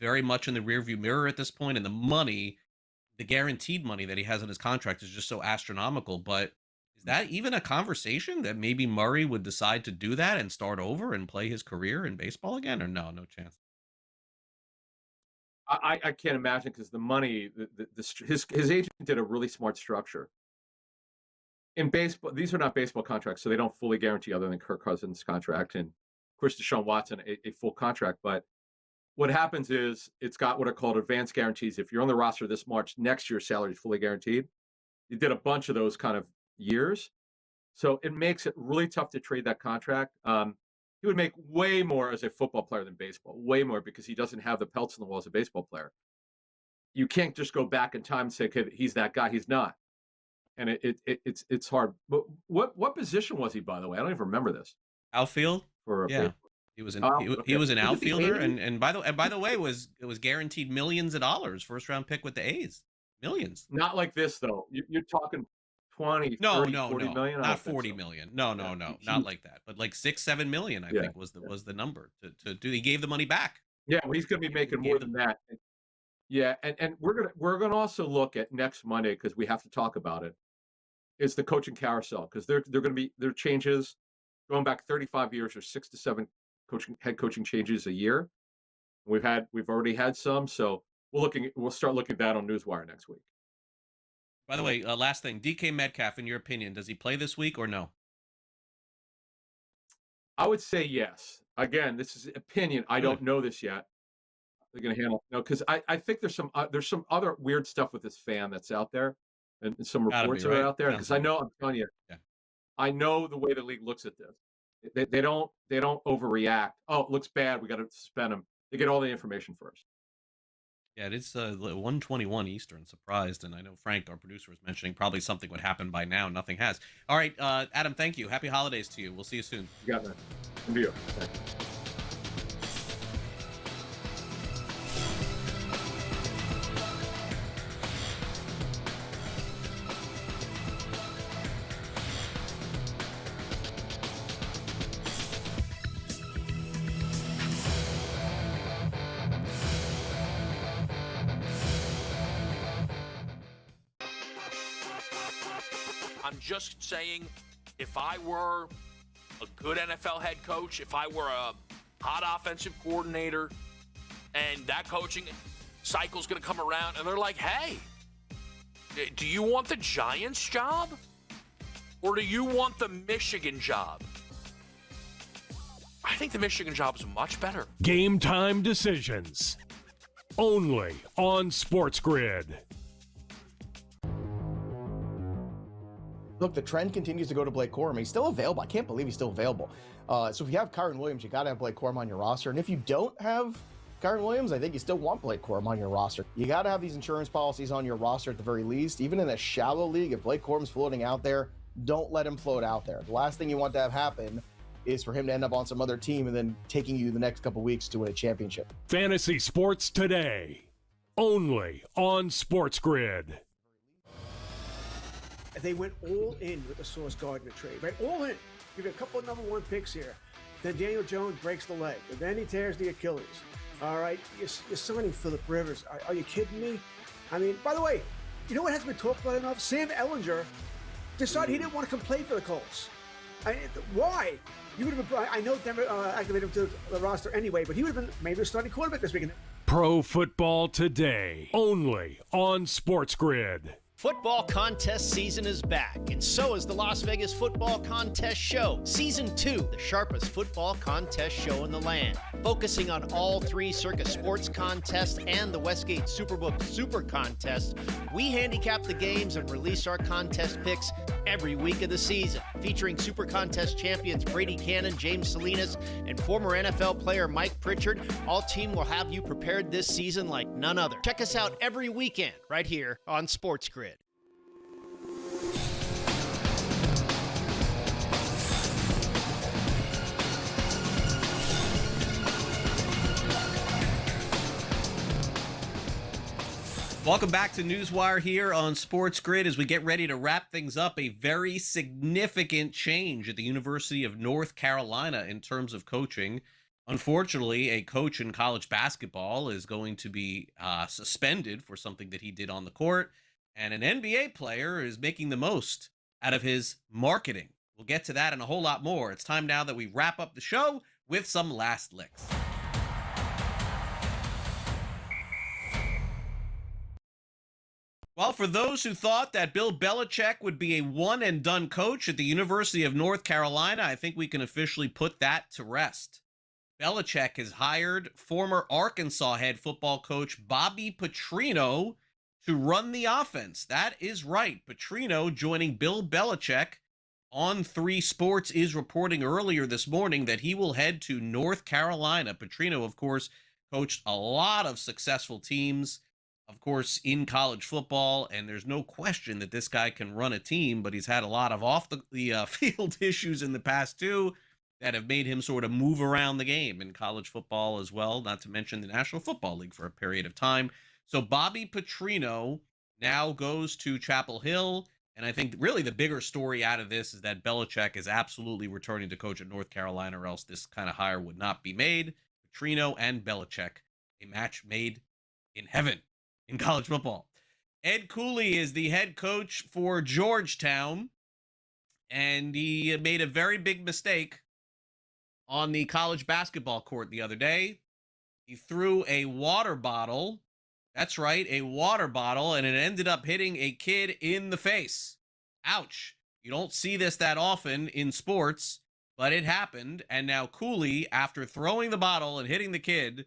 very much in the rearview mirror at this point, and the guaranteed money that he has in his contract is just so astronomical. But is that even a conversation that maybe Murray would decide to do that and start over and play his career in baseball again, or no chance? I can't imagine, because the money, his agent did a really smart structure. in baseball, these are not baseball contracts, so they don't fully guarantee other than Kirk Cousins' contract and Chris Deshaun Watson a full contract. But what happens is it's got what are called advanced guarantees. If you're on the roster this March, next year's salary is fully guaranteed. You did a bunch of those kind of years. So it makes it really tough to trade that contract. He would make way more as a football player than baseball, way more, because he doesn't have the pelts in the wall as a baseball player. You can't just go back in time and say, okay, he's that guy. He's not. And it's hard. But what position was he, by the way? I don't even remember this. Outfield? Yeah. Baseball. He was an Okay. he was an Was it the outfielder, 80s? and by the way, it was guaranteed millions of dollars, first round pick with the A's. Millions. Not like this though. You're talking 20, No, 30, no, 40 no, million? I not don't think 40 so. million. No, not like that. But like 6-7 million, I Yeah. think was the number to do. He gave the money back. Yeah, well, he's going to be making more than that. Yeah, and we're gonna also look at next Monday, because we have to talk about it. Is the coaching carousel, because they're going to be there changes going back 35 years, or 6 to 7 head coaching changes a year. We've already had some, so we'll start looking at that on NewsWire next week. By the way, last thing, DK Metcalf, in your opinion, does he play this week or no? I would say yes. Again, this is opinion. I don't know this yet. They're going to handle because I think there's some other weird stuff with this fan that's out there, and some reports that are out there. Because I know, I'm telling you, I know the way the league looks at this. They don't overreact. Oh, it looks bad. We got to suspend him. They get all the information first. Yeah, it is 1:21 Eastern. Surprised, and I know Frank, our producer, was mentioning probably something would happen by now. Nothing has. All right, Adam, thank you. Happy holidays to you. We'll see you soon. You got that. Same to you. Thanks. I'm just saying, if I were a good NFL head coach, if I were a hot offensive coordinator, and that coaching cycle's going to come around, and they're like, hey, do you want the Giants job? Or do you want the Michigan job? I think the Michigan job is much better. Game time decisions. Only on SportsGrid. Look, the trend continues to go to Blake Corum. He's still available. I can't believe he's still available. So if you have Kyren Williams, you got to have Blake Corum on your roster. And if you don't have Kyren Williams, I think you still want Blake Corum on your roster. You got to have these insurance policies on your roster at the very least. Even in a shallow league, if Blake Corum's floating out there, don't let him float out there. The last thing you want to have happen is for him to end up on some other team and then taking you the next couple weeks to win a championship. Fantasy Sports Today. Only on SportsGrid. They went all in with the Sauce Gardner trade, right? All in. Give you a couple of number one picks here. Then Daniel Jones breaks the leg. And then he tears the Achilles. All right? You're signing Phillip Rivers. Are you kidding me? I mean, by the way, you know what hasn't been talked about enough? Sam Ehlinger decided he didn't want to come play for the Colts. Why? You would have been. I know Denver activated him to the roster anyway, but he would have been maybe a starting quarterback this weekend. Pro Football Today. Only on SportsGrid. Football contest season is back, and so is the Las Vegas Football Contest Show. Season 2, the sharpest football contest show in the land. Focusing on all 3 Circa Sports contests and the Westgate Superbook Super Contest, we handicap the games and release our contest picks every week of the season. Featuring Super Contest champions Brady Cannon, James Salinas, and former NFL player Mike Pritchard, all team will have you prepared this season like none other. Check us out every weekend right here on SportsGrid. Welcome back to NewsWire here on SportsGrid as we get ready to wrap things up. A very significant change at the University of North Carolina in terms of coaching. Unfortunately, a coach in college basketball is going to be suspended for something that he did on the court, and an NBA player is making the most out of his marketing. We'll get to that and a whole lot more. It's time now that we wrap up the show with some last licks. Well, for those who thought that Bill Belichick would be a one-and-done coach at the University of North Carolina, I think we can officially put that to rest. Belichick has hired former Arkansas head football coach Bobby Petrino to run the offense. That is right. Petrino joining Bill Belichick. On 3 Sports is reporting earlier this morning that he will head to North Carolina. Petrino, of course, coached a lot of successful teams, of course, in college football, and there's no question that this guy can run a team, but he's had a lot of off the field issues in the past too that have made him sort of move around the game in college football as well, not to mention the National Football League for a period of time. So Bobby Petrino now goes to Chapel Hill, and I think really the bigger story out of this is that Belichick is absolutely returning to coach at North Carolina, or else this kind of hire would not be made. Petrino and Belichick, a match made in heaven in college football. Ed Cooley is the head coach for Georgetown, and he made a very big mistake on the college basketball court the other day. He threw a water bottle. That's right, a water bottle, and it ended up hitting a kid in the face. Ouch. You don't see this that often in sports, but it happened, and now Cooley, after throwing the bottle and hitting the kid,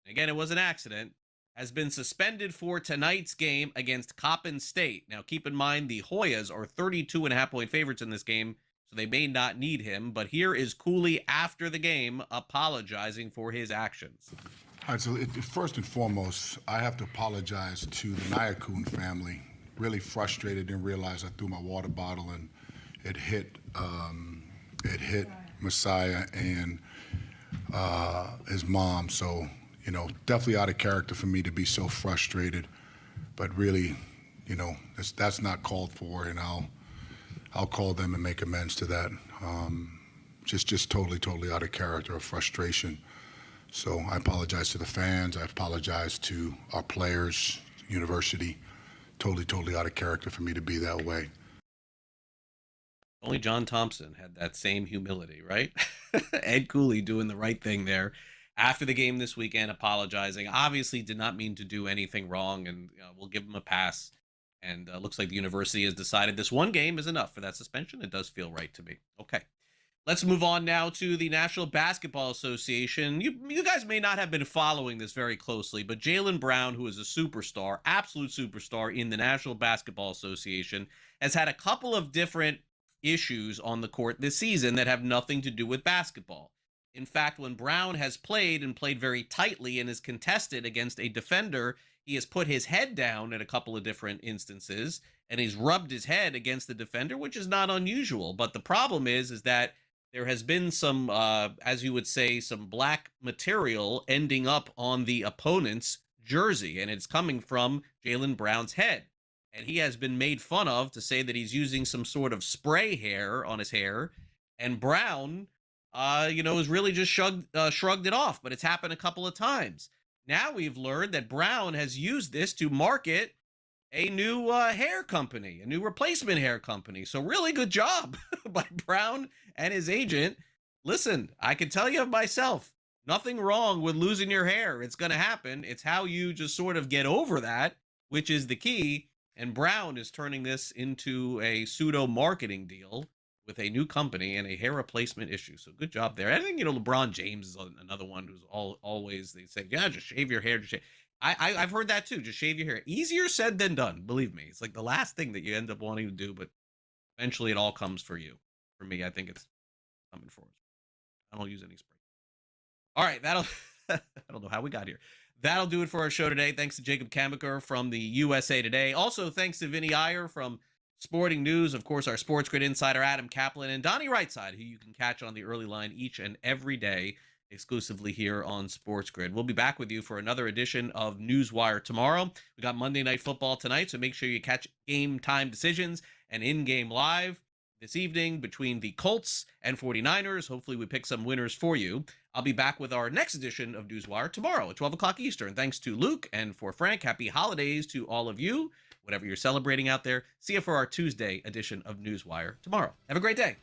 again, it was an accident, has been suspended for tonight's game against Coppin State. Now, keep in mind, the Hoyas are 32.5-point favorites in this game, so they may not need him. But here is Cooley after the game apologizing for his actions. All right, so first and foremost, I have to apologize to the Nyakun family. Really frustrated, didn't realize I threw my water bottle and it hit Messiah and his mom. So, you know, definitely out of character for me to be so frustrated. But really, you know, that's not called for, and I'll call them and make amends to that. Just totally out of character, of frustration. So I apologize to the fans. I apologize to our players, university. Totally out of character for me to be that way. Only John Thompson had that same humility, right? Ed Cooley doing the right thing there after the game this weekend, apologizing. Obviously did not mean to do anything wrong, and we'll give him a pass. And looks like the university has decided this one game is enough for that suspension. It does feel right to me. Okay. Let's move on now to the National Basketball Association. You guys may not have been following this very closely, but Jaylen Brown, who is a superstar, absolute superstar in the National Basketball Association, has had a couple of different issues on the court this season that have nothing to do with basketball. In fact, when Brown has played and played very tightly and is contested against a defender, he has put his head down in a couple of different instances, and he's rubbed his head against the defender, which is not unusual. But the problem is that there has been some, as you would say, some black material ending up on the opponent's jersey, and it's coming from Jaylen Brown's head. And he has been made fun of to say that he's using some sort of spray hair on his hair, and Brown, has really just shrugged it off. But it's happened a couple of times. Now we've learned that Brown has used this to market a new hair company, a new replacement hair company. So really good job by Brown and his agent. Listen, I can tell you myself, nothing wrong with losing your hair. It's going to happen. It's how you just sort of get over that, which is the key. And Brown is turning this into a pseudo marketing deal with a new company and a hair replacement issue. So good job there. I think, LeBron James is another one who's always, they say, yeah, just shave your hair. Just shave. I've heard that too. Just shave your hair. Easier said than done. Believe me. It's like the last thing that you end up wanting to do, but eventually it all comes for you. For me, I think it's coming for us. I don't use any spray. All right. I don't know how we got here. That'll do it for our show today. Thanks to Jacob Kamaker from the USA Today. Also, thanks to Vinny Iyer from Sporting News. Of course, our SportsGrid insider, Adam Kaplan, and Donnie Rightside, who you can catch on the early line each and every day, exclusively here on SportsGrid. We'll be back with you for another edition of NewsWire tomorrow. We got Monday Night Football tonight, so make sure you catch Game Time Decisions and In-Game Live this evening between the Colts and 49ers. Hopefully we pick some winners for you. I'll be back with our next edition of NewsWire tomorrow at 12 o'clock Eastern. Thanks to Luke, and for Frank, happy holidays to all of you, whatever you're celebrating out there. See you for our Tuesday edition of NewsWire tomorrow. Have a great day.